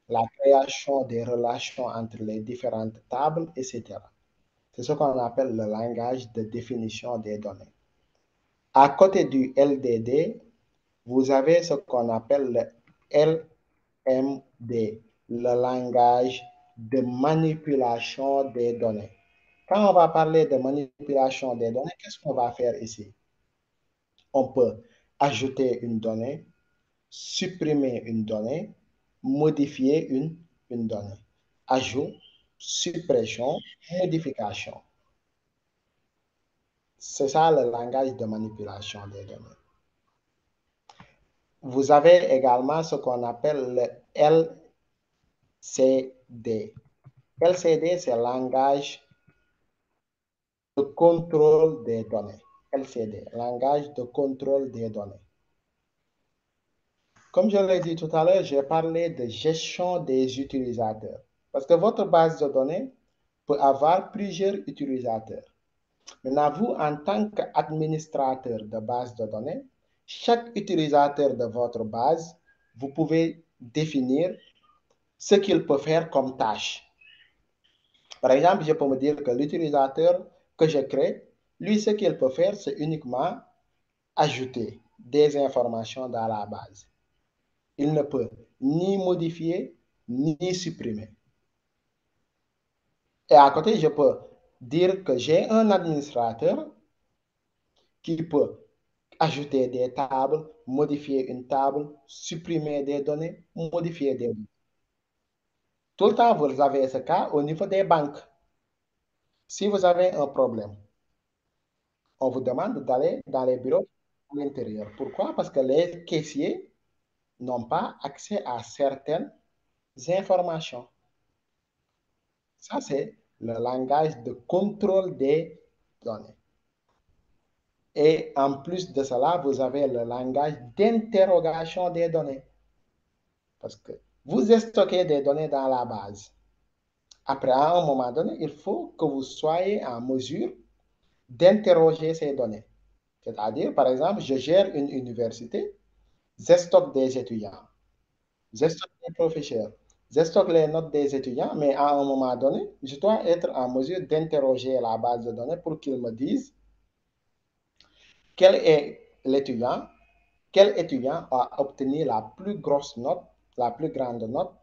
la création des relations entre les différentes tables, etc. C'est ce qu'on appelle le langage de définition des données. À côté du LDD, vous avez ce qu'on appelle le LMD, le langage de manipulation des données. Quand on va parler de manipulation des données, qu'est-ce qu'on va faire ici? On peut ajouter une donnée, supprimer une donnée, modifier une donnée. Ajout, suppression, modification. C'est ça le langage de manipulation des données. Vous avez également ce qu'on appelle le LCD. LCD, c'est le langage de contrôle des données. LCD, langage de contrôle des données. Comme je l'ai dit tout à l'heure, j'ai parlé de gestion des utilisateurs. Parce que votre base de données peut avoir plusieurs utilisateurs. Maintenant, vous, en tant qu'administrateur de base de données, chaque utilisateur de votre base, vous pouvez définir ce qu'il peut faire comme tâche. Par exemple, je peux me dire que l'utilisateur que je crée, lui, ce qu'il peut faire, c'est uniquement ajouter des informations dans la base. Il ne peut ni modifier, ni supprimer. Et à côté, je peux dire que j'ai un administrateur qui peut ajouter des tables, modifier une table, supprimer des données, modifier des données. Tout le temps, vous avez ce cas au niveau des banques. Si vous avez un problème, on vous demande d'aller dans les bureaux à l'intérieur. Pourquoi? Parce que les caissiers n'ont pas accès à certaines informations. Ça, c'est le langage de contrôle des données. Et en plus de cela, vous avez le langage d'interrogation des données. Parce que vous stockez des données dans la base. Après, à un moment donné, il faut que vous soyez en mesure d'interroger ces données. C'est-à-dire, par exemple, je gère une université, je stocke des étudiants, je stocke des professeurs, je stocke les notes des étudiants, mais à un moment donné, je dois être en mesure d'interroger la base de données pour qu'ils me disent quel est l'étudiant, quel étudiant a obtenu la plus grosse note, la plus grande note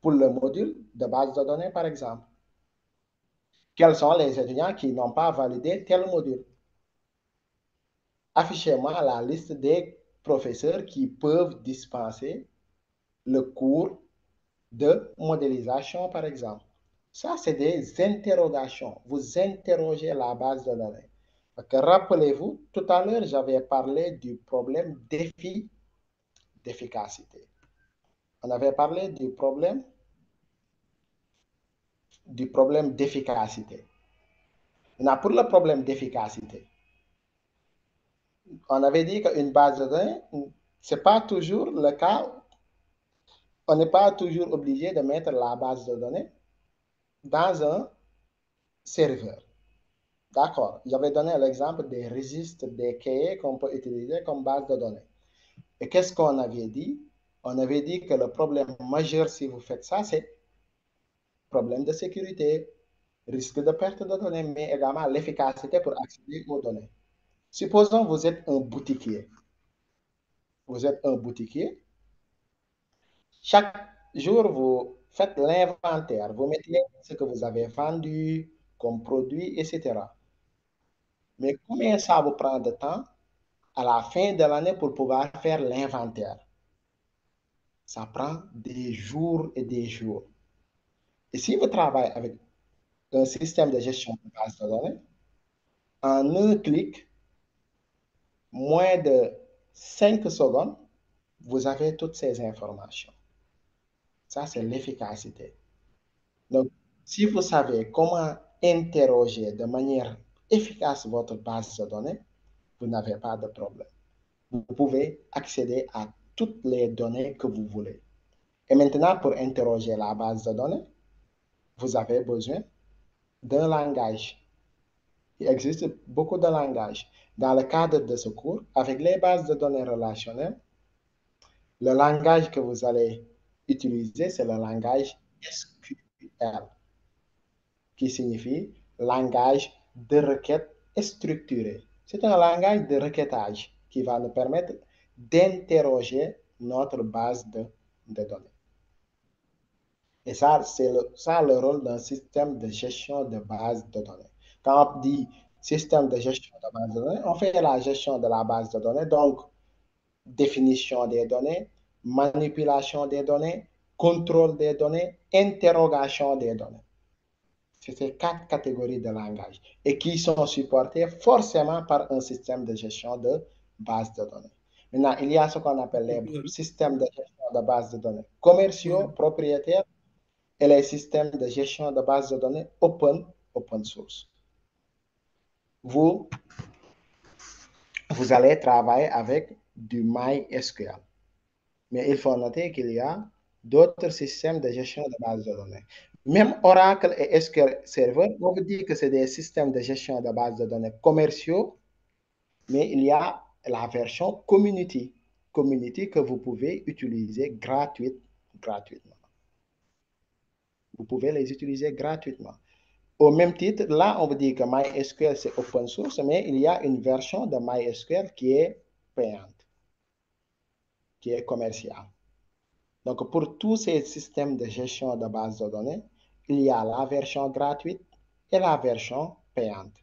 pour le module de base de données, par exemple. Quels sont les étudiants qui n'ont pas validé tel module? Affichez-moi la liste des professeurs qui peuvent dispenser le cours de modélisation, par exemple. Ça, c'est des interrogations. Vous interrogez la base de données. Parce que rappelez-vous, tout à l'heure, j'avais parlé du problème d'efficacité. On avait parlé du problème d'efficacité. Maintenant, pour le problème d'efficacité, on avait dit qu'une base de données, ce n'est pas toujours le cas. On n'est pas toujours obligé de mettre la base de données dans un serveur. D'accord. J'avais donné l'exemple des registres, des cahiers qu'on peut utiliser comme base de données. Et qu'est-ce qu'on avait dit? On avait dit que le problème majeur, si vous faites ça, c'est problème de sécurité, risque de perte de données, mais également l'efficacité pour accéder aux données. Supposons que vous êtes un boutiquier. Vous êtes un boutiquier. Chaque jour, vous faites l'inventaire. Vous mettez ce que vous avez vendu comme produit, etc. Mais combien ça vous prend de temps à la fin de l'année pour pouvoir faire l'inventaire? Ça prend des jours et des jours. Et si vous travaillez avec un système de gestion de base de données, en un clic, moins de 5 secondes, vous avez toutes ces informations. Ça, c'est l'efficacité. Donc, si vous savez comment interroger de manière efficace votre base de données, vous n'avez pas de problème. Vous pouvez accéder à toutes les données que vous voulez. Et maintenant, pour interroger la base de données, vous avez besoin d'un langage. Il existe beaucoup de langages. Dans le cadre de ce cours, avec les bases de données relationnelles, le langage que vous allez utiliser, c'est le langage SQL, qui signifie langage de requête structuré. C'est un langage de requêtage qui va nous permettre d'interroger notre base de données. Et ça, c'est le rôle d'un système de gestion de base de données. Quand on dit système de gestion de base de données, on fait la gestion de la base de données, donc définition des données, manipulation des données, contrôle des données, interrogation des données. C'est ces 4 catégories de langage et qui sont supportées forcément par un système de gestion de base de données. Maintenant, il y a ce qu'on appelle les systèmes de gestion de base de données commerciaux, propriétaires, et les systèmes de gestion de base de données open source. Vous allez travailler avec du MySQL. Mais il faut noter qu'il y a d'autres systèmes de gestion de base de données. Même Oracle et SQL Server, on vous dit que c'est des systèmes de gestion de base de données commerciaux, mais il y a la version Community que vous pouvez utiliser gratuitement. Vous pouvez les utiliser gratuitement. Au même titre, là, on vous dit que MySQL, c'est open source, mais il y a une version de MySQL qui est payante, qui est commerciale. Donc, pour tous ces systèmes de gestion de base de données, il y a la version gratuite et la version payante.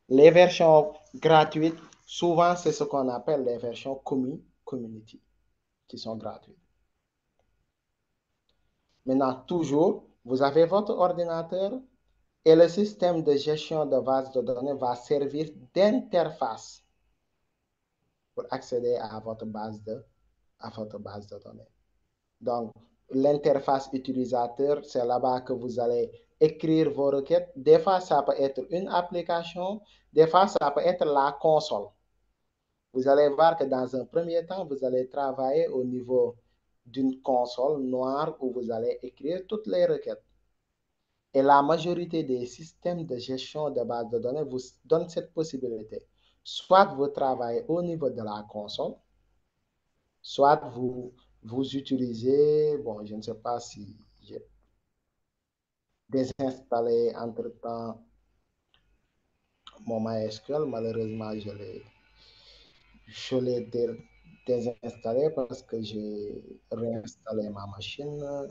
Les versions gratuites, souvent, c'est ce qu'on appelle les versions community, qui sont gratuites. Maintenant, toujours, vous avez votre ordinateur et le système de gestion de base de données va servir d'interface pour accéder à votre base de données. Donc, l'interface utilisateur, c'est là-bas que vous allez écrire vos requêtes. Des fois, ça peut être une application. Des fois, ça peut être la console. Vous allez voir que dans un premier temps, vous allez travailler au niveau d'une console noire où vous allez écrire toutes les requêtes. Et la majorité des systèmes de gestion de base de données vous donnent cette possibilité. Soit vous travaillez au niveau de la console, soit vous utilisez, bon, je ne sais pas si j'ai désinstallé entre-temps mon MySQL, malheureusement, je l'ai désinstallé parce que j'ai réinstallé ma machine,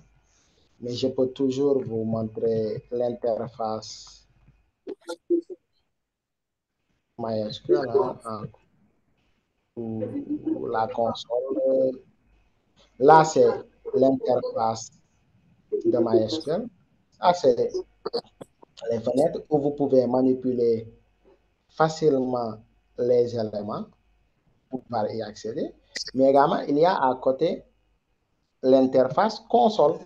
mais je peux toujours vous montrer l'interface MySQL, hein, ou la console. Là, c'est l'interface de MySQL. Ça, c'est les fenêtres où vous pouvez manipuler facilement les éléments pour pouvoir y accéder. Mais également, il y a à côté l'interface console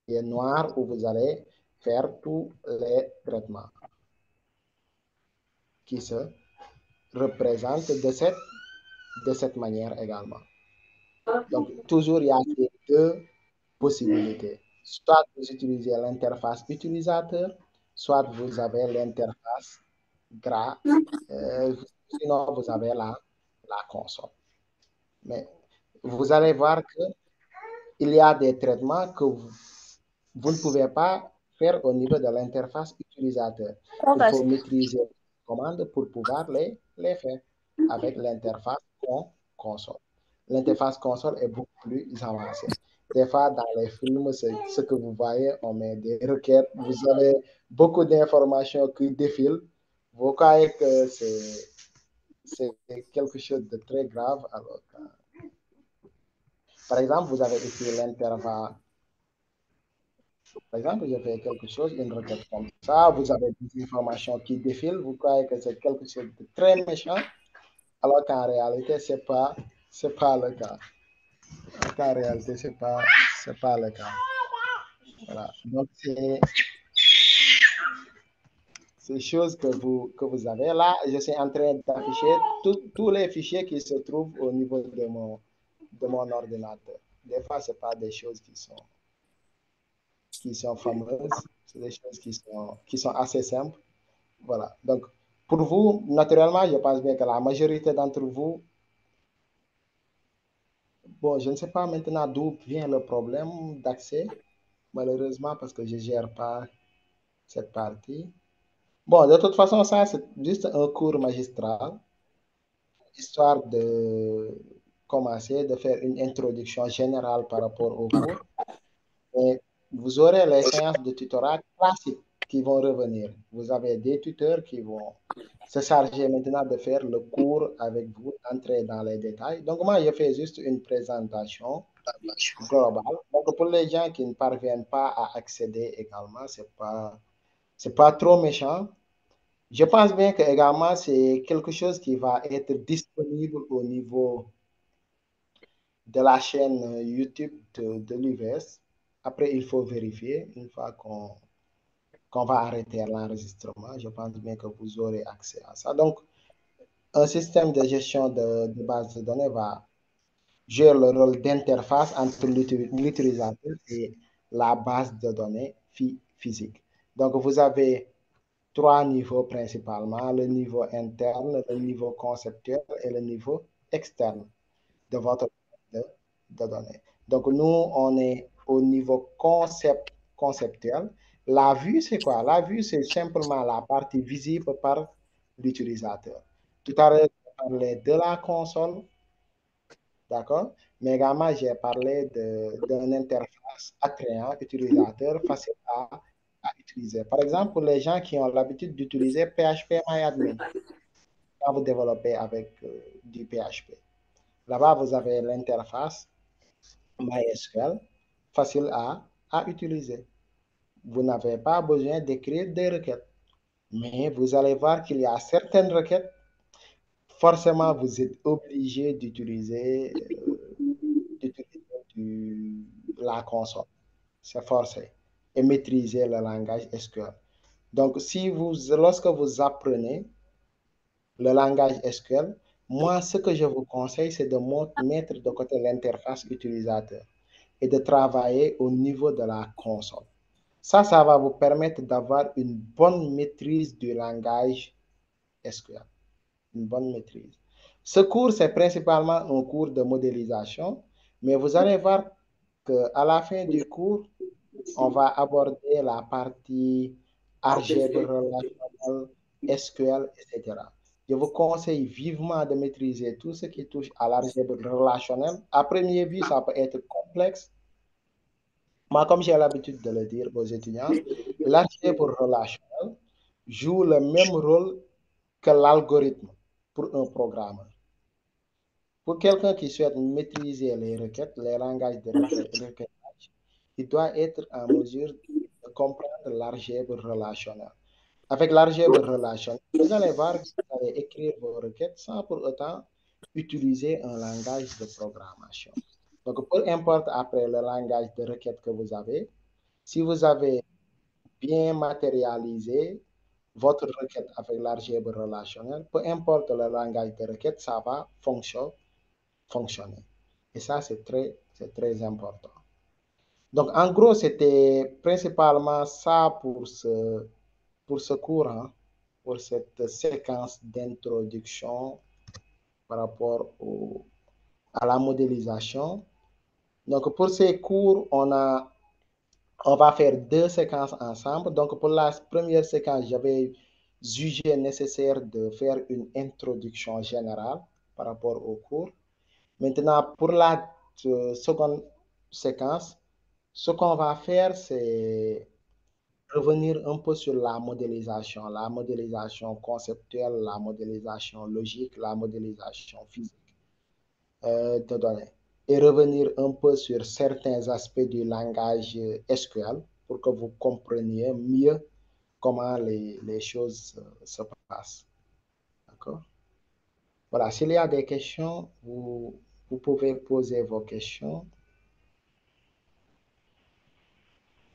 qui est noire où vous allez faire tous les traitements qui se représentent de cette manière également. Donc, toujours, il y a ces deux possibilités. Soit vous utilisez l'interface utilisateur, soit vous avez l'interface gras, sinon vous avez la console. Mais vous allez voir qu'il y a des traitements que vous ne pouvez pas faire au niveau de l'interface utilisateur. Il faut maîtriser les commandes pour pouvoir les faire avec l'interface console. L'interface console est beaucoup plus avancée. Des fois, dans les films, c'est ce que vous voyez, on met des requêtes, vous avez beaucoup d'informations qui défilent. Vous croyez que c'est quelque chose de très grave. Alors, par exemple, vous avez ici l'intervalle. Par exemple, je fais quelque chose, une requête comme ça, vous avez des informations qui défilent, vous croyez que c'est quelque chose de très méchant, alors qu'en réalité, ce n'est pas le cas. En réalité, ce n'est pas le cas. Voilà. Donc, c'est ces choses que vous avez là. Je suis en train d'afficher tous les fichiers qui se trouvent au niveau de mon ordinateur. Des fois, ce n'est pas des choses qui sont fameuses, c'est des choses qui sont assez simples. Voilà. Donc, pour vous, naturellement, je pense bien que la majorité d'entre vous, bon, je ne sais pas maintenant d'où vient le problème d'accès, malheureusement, parce que je ne gère pas cette partie. Bon, de toute façon, ça, c'est juste un cours magistral, histoire de commencer, de faire une introduction générale par rapport au cours. Et vous aurez les séances de tutorat classiques qui vont revenir. Vous avez des tuteurs qui vont se charger maintenant de faire le cours avec vous, entrer dans les détails. Donc, moi, je fais juste une présentation globale. Donc, pour les gens qui ne parviennent pas à accéder également, c'est pas trop méchant. Je pense bien que également, c'est quelque chose qui va être disponible au niveau de la chaîne YouTube de l'UVS. Après, il faut vérifier une fois qu'on va arrêter l'enregistrement. Je pense bien que vous aurez accès à ça. Donc, un système de gestion de base de données va jouer le rôle d'interface entre l'utilisateur et la base de données physique. Donc, vous avez trois niveaux principalement, le niveau interne, le niveau conceptuel et le niveau externe de votre de, de données. Donc, nous, on est au niveau conceptuel. La vue, c'est quoi? La vue, c'est simplement la partie visible par l'utilisateur. Tout à l'heure, j'ai parlé de la console, d'accord? Mais également, j'ai parlé d'une interface attrayant utilisateur facile à utiliser. Par exemple, pour les gens qui ont l'habitude d'utiliser PHP-MyAdmin, quand vous développez avec du PHP. Là-bas, vous avez l'interface MySQL facile à utiliser. Vous n'avez pas besoin d'écrire des requêtes. Mais vous allez voir qu'il y a certaines requêtes, forcément, vous êtes obligé d'utiliser la console. C'est forcé. Et maîtriser le langage SQL. Donc, lorsque vous apprenez le langage SQL, moi, ce que je vous conseille, c'est de mettre de côté l'interface utilisateur et de travailler au niveau de la console. Ça va vous permettre d'avoir une bonne maîtrise du langage SQL. Une bonne maîtrise. Ce cours, c'est principalement un cours de modélisation, mais vous allez voir qu'à la fin du cours, on va aborder la partie algèbre relationnelle, SQL, etc. Je vous conseille vivement de maîtriser tout ce qui touche à l'algèbre relationnelle. À première vue, ça peut être complexe. Moi, comme j'ai l'habitude de le dire aux étudiants, l'algèbre relationnelle joue le même rôle que l'algorithme pour un programmeur. Pour quelqu'un qui souhaite maîtriser les requêtes, les langages de requêtage, il doit être en mesure de comprendre l'algèbre relationnelle. Avec l'algèbre relationnelle, vous allez voir que vous allez écrire vos requêtes sans pour autant utiliser un langage de programmation. Donc, peu importe après le langage de requête que vous avez, si vous avez bien matérialisé votre requête avec l'algèbre relationnelle, peu importe le langage de requête, ça va fonctionner. Et ça, c'est très important. Donc, en gros, c'était principalement ça pour ce cours, hein, pour cette séquence d'introduction par rapport à la modélisation. Donc, pour ces cours, on va faire deux séquences ensemble. Donc, pour la première séquence, j'avais jugé nécessaire de faire une introduction générale par rapport au cours. Maintenant, pour la seconde séquence, ce qu'on va faire, c'est revenir un peu sur la modélisation conceptuelle, la modélisation logique, la modélisation physique de données, et revenir un peu sur certains aspects du langage SQL pour que vous compreniez mieux comment les choses se passent. D'accord? Voilà, s'il y a des questions, vous pouvez poser vos questions.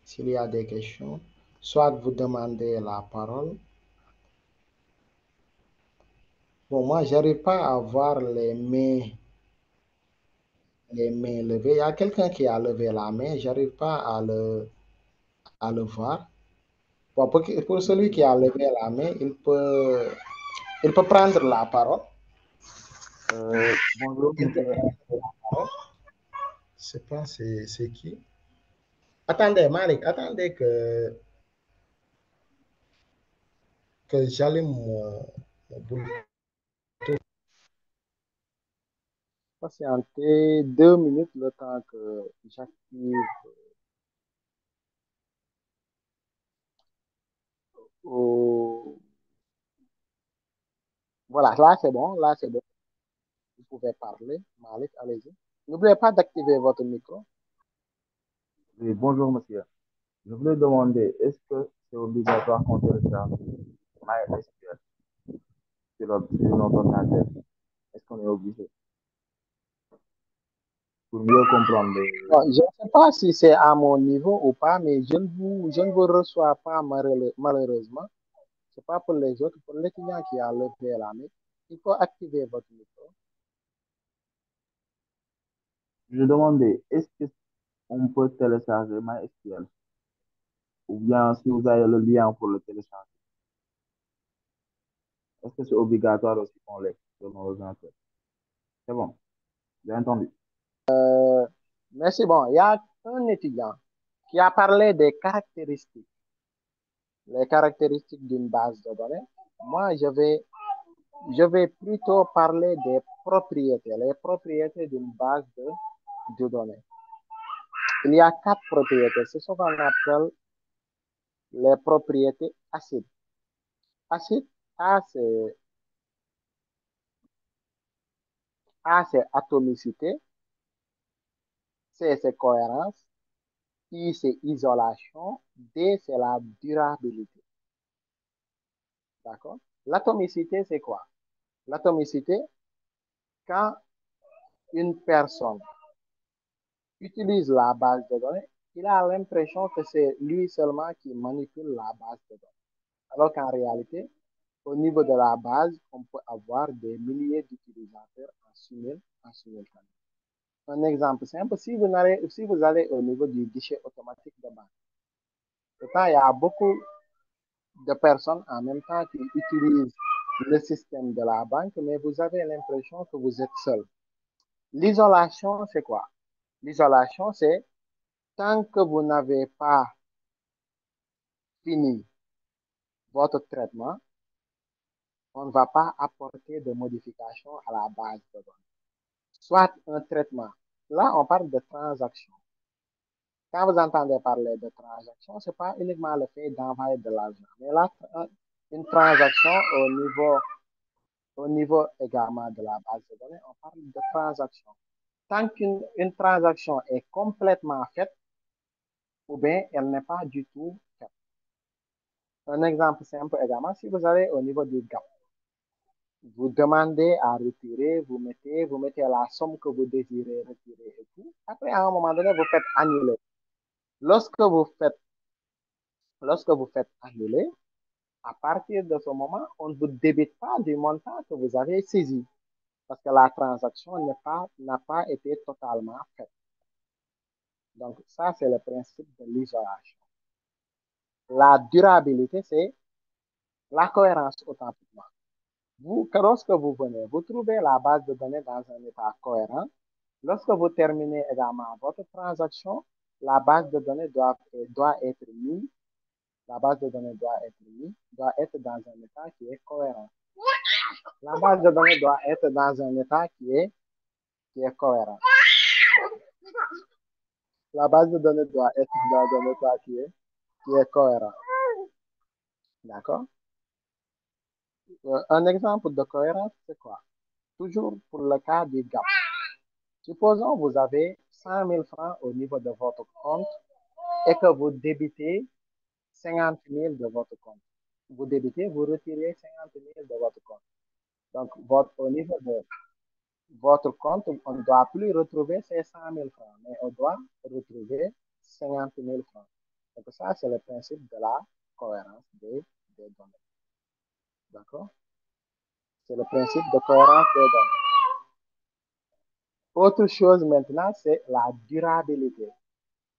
S'il y a des questions, soit vous demandez la parole. Bon, moi, j'arrive pas à voir les mains levées. Il y a quelqu'un qui a levé la main, j'arrive pas à le voir. Bon, pour celui qui a levé la main, il peut prendre la parole. Bonjour, Il peut monsieur. prendre la parole. Je sais pas c'est qui. Attendez, Malik, attendez que j'allume mon boulot. Patientez 2 minutes le temps que j'active au... Voilà, là c'est bon, là c'est bon. Vous pouvez parler. Malik, allez-y. N'oubliez pas d'activer votre micro. Oui, bonjour, monsieur. Je voulais demander, est-ce que c'est obligatoire qu'on télécharge MySQL sur notre ordinateur? Est-ce qu'on est obligé pour mieux comprendre Bon, je ne sais pas si c'est à mon niveau ou pas, mais je ne vous reçois pas malheureusement. Ce n'est pas pour les autres, pour l'étudiant qui a levé la main. Il faut activer votre micro. Je demandais, est-ce qu'on peut télécharger MySQL? Ou bien si vous avez le lien pour le télécharger, est-ce que c'est obligatoire aussi qu'on l'ait sur nos ordinateurs? C'est bon, j'ai entendu. Mais c'est bon, il y a un étudiant qui a parlé des caractéristiques, les caractéristiques d'une base de données. Moi, je vais plutôt parler des propriétés, les propriétés d'une base de données. Il y a 4 propriétés. C'est ce qu'on appelle les propriétés acides. Acide, A, c'est atomicité. C, c'est cohérence. I, c'est isolation. D, c'est la durabilité. D'accord? L'atomicité, c'est quoi? L'atomicité, quand une personne utilise la base de données, il a l'impression que c'est lui seulement qui manipule la base de données. Alors qu'en réalité, au niveau de la base, on peut avoir des milliers d'utilisateurs en simultané. Un exemple simple, si vous allez au niveau du guichet automatique de banque, Pourtant, il y a beaucoup de personnes en même temps qui utilisent le système de la banque, mais vous avez l'impression que vous êtes seul. L'isolation, c'est quoi? L'isolation, c'est tant que vous n'avez pas fini votre traitement, on ne va pas apporter de modification à la base de données. Soit un traitement. Là, on parle de transaction. Quand vous entendez parler de transaction, ce n'est pas uniquement le fait d'envoyer de l'argent, mais là, une transaction au niveau également de la base de données, on parle de transaction. Tant qu'une transaction est complètement faite, ou bien elle n'est pas du tout faite. Un exemple simple également, si vous allez au niveau du GAP, vous demandez à retirer, vous mettez la somme que vous désirez retirer et tout. Après, à un moment donné, vous faites annuler. Lorsque vous faites annuler, à partir de ce moment, on ne vous débite pas du montant que vous avez saisi parce que la transaction n'a pas été totalement faite. Donc, ça, c'est le principe de l'isolation. La durabilité, c'est la cohérence authentiquement. Lorsque vous venez, vous trouvez la base de données dans un état cohérent. Lorsque vous terminez également votre transaction, la base de données doit être mise, la base de données doit être dans un état qui est cohérent. La base de données doit être dans un état qui est cohérent. La base de données doit être dans un état qui est cohérent. D'accord? Un exemple de cohérence, c'est quoi? Toujours pour le cas du GAP. Supposons que vous avez 100 000 francs au niveau de votre compte et que vous débitez 50 000 de votre compte. Vous débitez, vous retirez 50 000 de votre compte. Donc, au niveau de votre compte, on ne doit plus retrouver ces 100 000 francs, mais on doit retrouver 50 000 francs. Donc, ça, c'est le principe de la cohérence des données. D'accord? C'est le principe de cohérence des données. Autre chose maintenant, c'est la durabilité.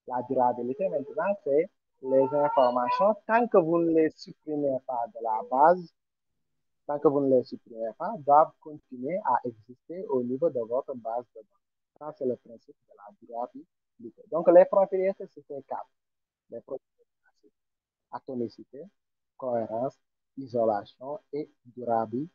La durabilité maintenant, c'est les informations. Tant que vous ne les supprimez pas de la base, tant que vous ne les supprimez pas, doivent continuer à exister au niveau de votre base de données. Ça, c'est le principe de la durabilité. Donc, les propriétés, c'est ces quatre. Les propriétés classiques. Atomicité, cohérence, isolation et durabilité.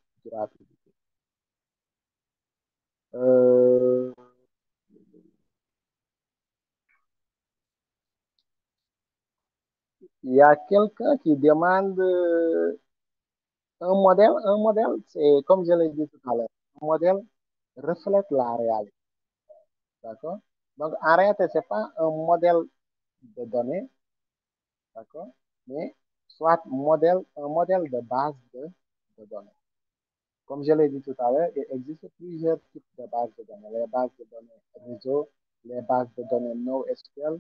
Il y a quelqu'un qui demande un modèle, c'est comme je l'ai dit tout à l'heure, un modèle reflète la réalité. D'accord? Donc, en réalité, ce n'est pas un modèle de données, d'accord? Mais soit un modèle de base de données. Comme je l'ai dit tout à l'heure, il existe plusieurs types de bases de données. Les bases de données réseau, les bases de données NoSQL,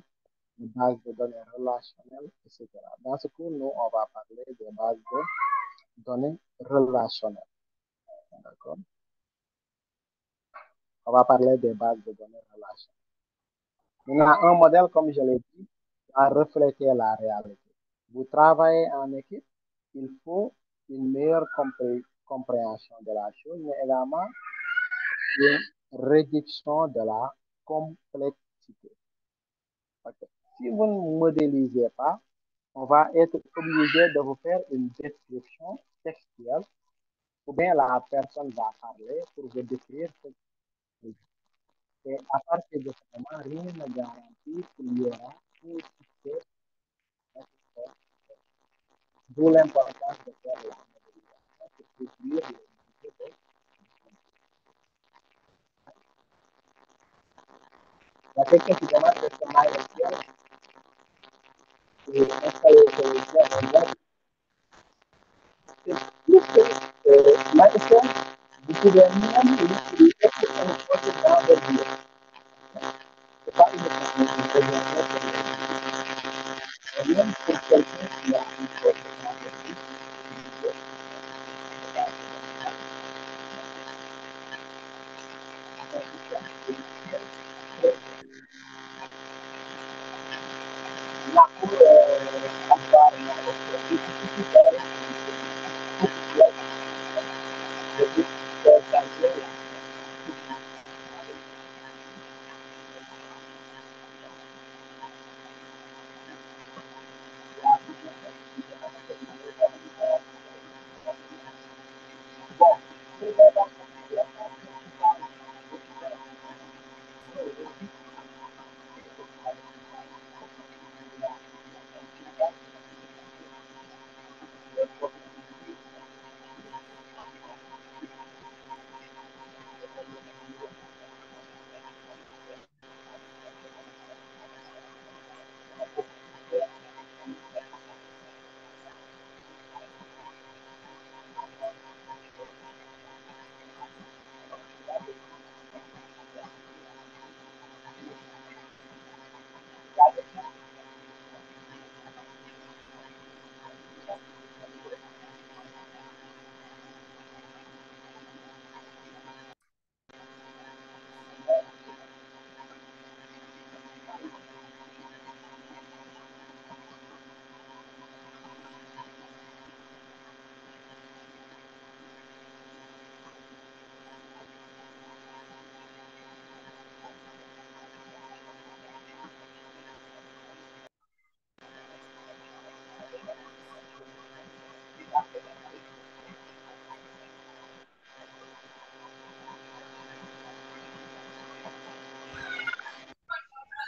les bases de données relationnelles, etc. Dans ce cours, nous, on va parler des bases de données relationnelles. D'accord? On va parler des bases de données relationnelles. Maintenant, un modèle, comme je l'ai dit, doit refléter la réalité. Vous travaillez en équipe, il faut une meilleure compréhension de la chose, mais également une réduction de la complexité. Okay. Si vous ne modélisez pas, on va être obligé de vous faire une description textuelle ou bien la personne va parler pour vous décrire ce que et à partir de ce moment, rien ne garantit qu'il y aura un succès. D'où l'importance de faire la modélisation pour réduire les niveaux de. La quelqu'un qui demande de ce MySQL et installer ce logiciel c'est plus que MySQL, vous pouvez même l'utiliser pour un projet d'envergure. C'est pas uniquement un projet d'envergure, mais même pour quelqu'un qui a un projet d'envergure.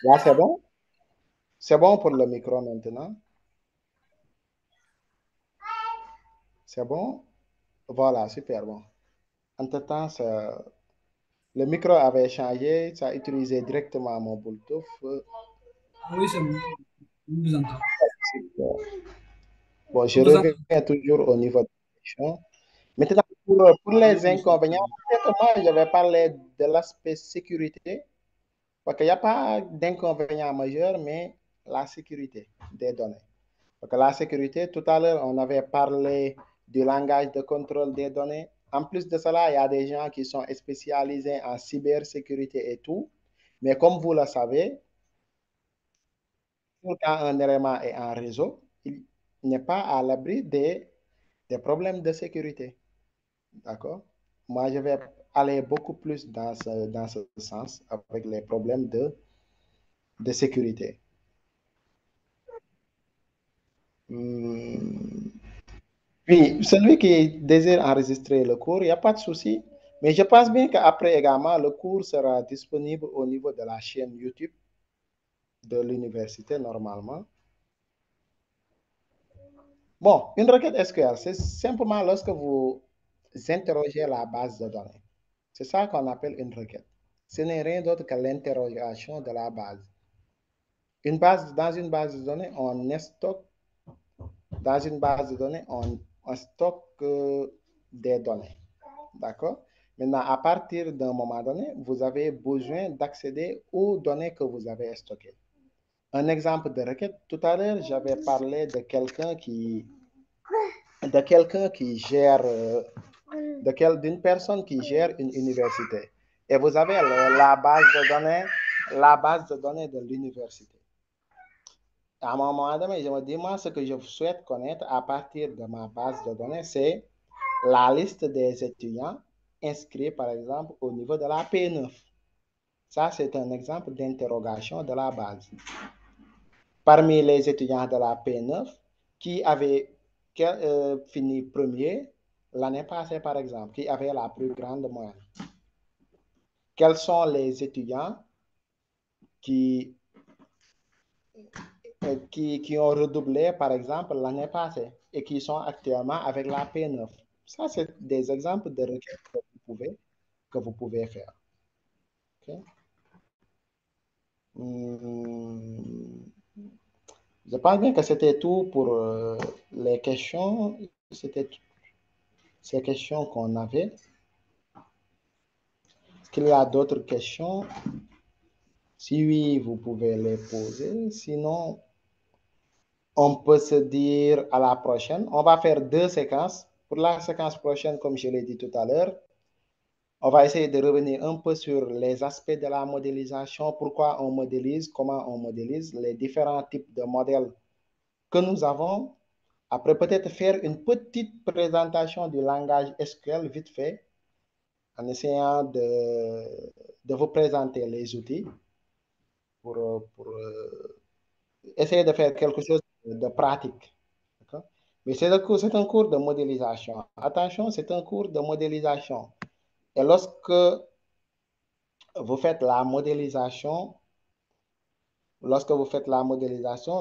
Là, c'est bon? C'est bon pour le micro maintenant? C'est bon? Voilà, super bon. Entre-temps, le micro avait changé, ça a utilisé directement mon Bluetooth. Oui, c'est bon. Je vous entends. Super. Bon, je On vous entend. reviens toujours au niveau de la question. Maintenant, pour les inconvénients, peut-être moi, je vais parler de l'aspect sécurité, parce qu'il n'y a pas d'inconvénient majeur, mais la sécurité des données. Parce que la sécurité, tout à l'heure, on avait parlé du langage de contrôle des données. En plus de cela, il y a des gens qui sont spécialisés en cybersécurité et tout. Mais comme vous le savez, quand un élément est en réseau, il n'est pas à l'abri des problèmes de sécurité. D'accord? Moi, je vais aller beaucoup plus dans ce sens avec les problèmes de sécurité. Hmm. Puis, celui qui désire enregistrer le cours, il n'y a pas de souci. Mais je pense bien qu'après également, le cours sera disponible au niveau de la chaîne YouTube de l'université normalement. Bon, une requête SQL, c'est simplement lorsque vous interrogez la base de données. C'est ça qu'on appelle une requête. Ce n'est rien d'autre que l'interrogation de la base. Dans une base de données, on stocke, dans une base de données, on stocke des données. D'accord? Maintenant, à partir d'un moment donné, vous avez besoin d'accéder aux données que vous avez stockées. Un exemple de requête, tout à l'heure, j'avais parlé de quelqu'un qui gère, d'une personne qui gère une université. Et vous avez la base de données de l'université. À un moment donné, je me dis, moi, ce que je souhaite connaître à partir de ma base de données, c'est la liste des étudiants inscrits, par exemple, au niveau de la P9. Ça, c'est un exemple d'interrogation de la base. Parmi les étudiants de la P9 qui avaient fini premier l'année passée, par exemple, qui avaient la plus grande moyenne. Quels sont les étudiants qui ont redoublé, par exemple, l'année passée et qui sont actuellement avec la P9. Ça, c'est des exemples de requêtes que vous pouvez faire. Okay? Je pense bien que c'était tout pour les questions. C'était ces questions qu'on avait. Est-ce qu'il y a d'autres questions? Si oui, vous pouvez les poser. Sinon, on peut se dire à la prochaine. On va faire 2 séquences. Pour la séquence prochaine, comme je l'ai dit tout à l'heure, on va essayer de revenir un peu sur les aspects de la modélisation, pourquoi on modélise, comment on modélise, les différents types de modèles que nous avons. Après, peut-être faire une petite présentation du langage SQL vite fait, en essayant de vous présenter les outils pour essayer de faire quelque chose de pratique. Mais c'est un cours de modélisation. Attention, c'est un cours de modélisation. Et lorsque vous faites la modélisation,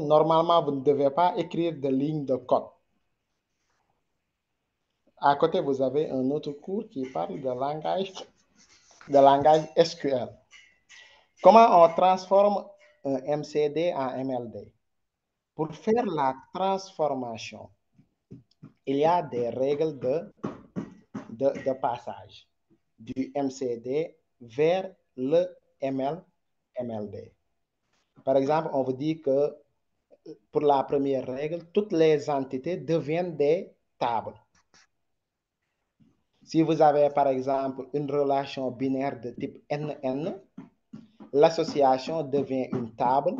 normalement, vous ne devez pas écrire de lignes de code. À côté, vous avez un autre cours qui parle de langage SQL. Comment on transforme un MCD en MLD? Pour faire la transformation, il y a des règles de passage du MCD vers le MLD. Par exemple, on vous dit que pour la première règle, toutes les entités deviennent des tables. Si vous avez, par exemple, une relation binaire de type NN, l'association devient une table.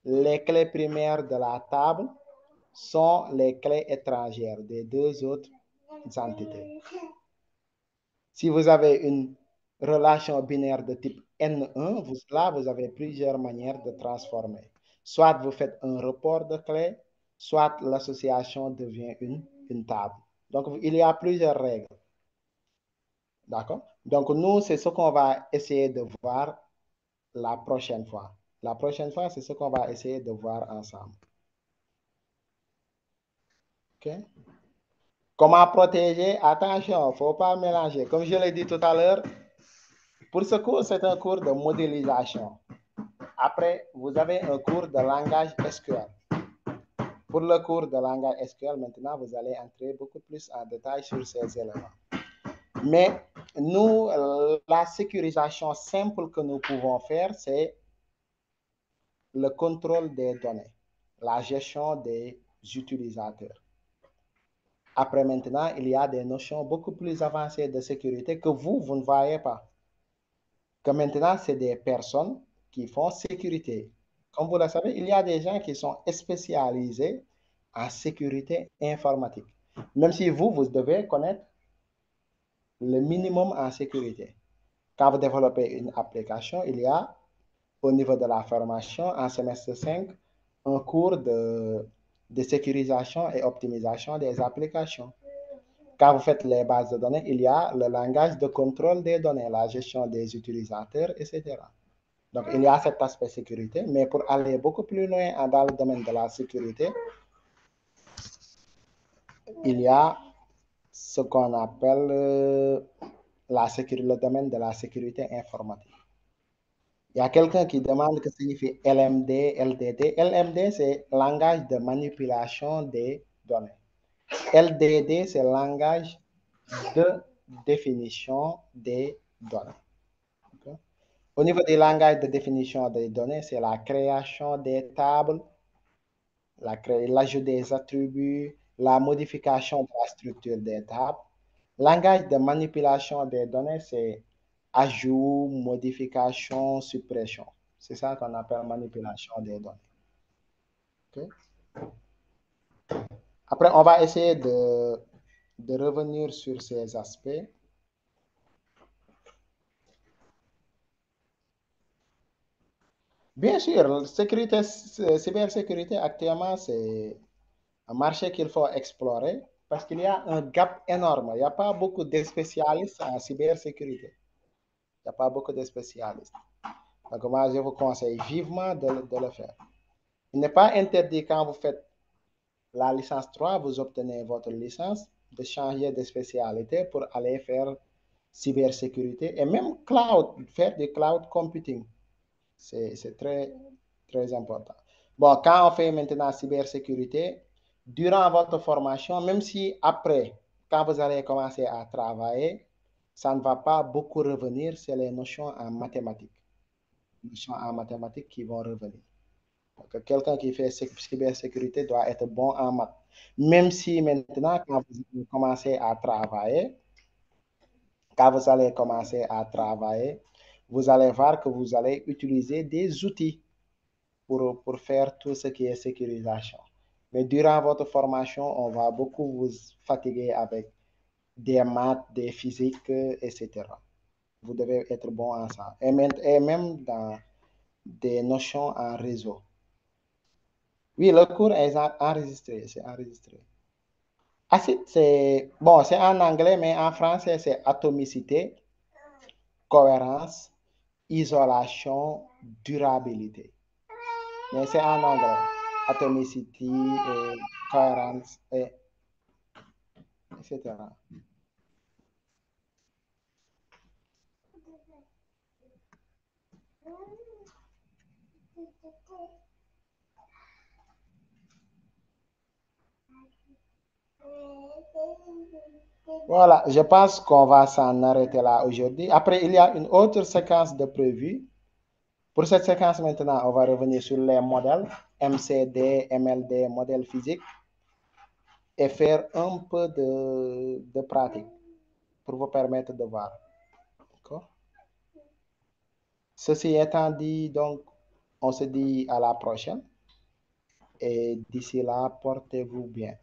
Les clés primaires de la table sont les clés étrangères des deux autres entités. Si vous avez une relation binaire de type N1, là, vous avez plusieurs manières de transformer. Soit vous faites un report de clés, soit l'association devient une table. Donc, il y a plusieurs règles. D'accord? Donc, nous, c'est ce qu'on va essayer de voir la prochaine fois. La prochaine fois, c'est ce qu'on va essayer de voir ensemble. OK? Comment protéger? Attention, il ne faut pas mélanger. Comme je l'ai dit tout à l'heure, pour ce cours, c'est un cours de modélisation. Après, vous avez un cours de langage SQL. Pour le cours de langage SQL, maintenant, vous allez entrer beaucoup plus en détail sur ces éléments. Mais nous, la sécurisation simple que nous pouvons faire, c'est le contrôle des données, la gestion des utilisateurs. Après, maintenant, il y a des notions beaucoup plus avancées de sécurité que vous ne voyez pas. Que maintenant, c'est des personnes qui font sécurité. Comme vous le savez, il y a des gens qui sont spécialisés en sécurité informatique. Même si vous devez connaître le minimum en sécurité. Quand vous développez une application, il y a, au niveau de la formation, en semestre 5, un cours de sécurisation et optimisation des applications. Quand vous faites les bases de données, il y a le langage de contrôle des données, la gestion des utilisateurs, etc. Donc, il y a cet aspect sécurité, mais pour aller beaucoup plus loin dans le domaine de la sécurité, il y a ce qu'on appelle le domaine de la sécurité informatique. Il y a quelqu'un qui demande que signifie LMD, LDD. LMD, c'est langage de manipulation des données. LDD, c'est langage de définition des données. Okay? Au niveau des langages de définition des données, c'est la création des tables, l'ajout des attributs, la modification de la structure des tables. Langage de manipulation des données, c'est ajout, modification, suppression. C'est ça qu'on appelle manipulation des données. Okay? Après, on va essayer de revenir sur ces aspects. Bien sûr, cybersécurité, actuellement, c'est un marché qu'il faut explorer parce qu'il y a un gap énorme. Il n'y a pas beaucoup de spécialistes en cybersécurité. Il n'y a pas beaucoup de spécialistes. Donc, moi, je vous conseille vivement de le faire. Il n'est pas interdit quand vous faites la licence 3, vous obtenez votre licence, de changer de spécialité pour aller faire cybersécurité et même faire du cloud computing. C'est très, très important. Bon, quand on fait maintenant cybersécurité, durant votre formation, même si après, quand vous allez commencer à travailler, ça ne va pas beaucoup revenir, c'est les notions en mathématiques. Les notions en mathématiques qui vont revenir. Donc, quelqu'un qui fait cybersécurité doit être bon en maths. Même si maintenant, quand vous commencez à travailler, vous allez voir que vous allez utiliser des outils pour faire tout ce qui est sécurisation. Mais durant votre formation, on va beaucoup vous fatiguer avec des maths, des physiques, etc. Vous devez être bon en ça. Et même dans des notions en réseau. Oui, le cours est enregistré, c'est enregistré. Acide, c'est bon, c'est en anglais, mais en français, c'est atomicité, cohérence, isolation, durabilité. Mais c'est en anglais. Atomicity, cohérence, etc. Voilà, je pense qu'on va s'en arrêter là aujourd'hui. Après, il y a une autre séquence de prévue. Pour cette séquence maintenant, on va revenir sur les modèles MCD, MLD, modèles physiques et faire un peu de pratique pour vous permettre de voir. D'accord? Ceci étant dit, donc, on se dit à la prochaine et d'ici là, portez-vous bien.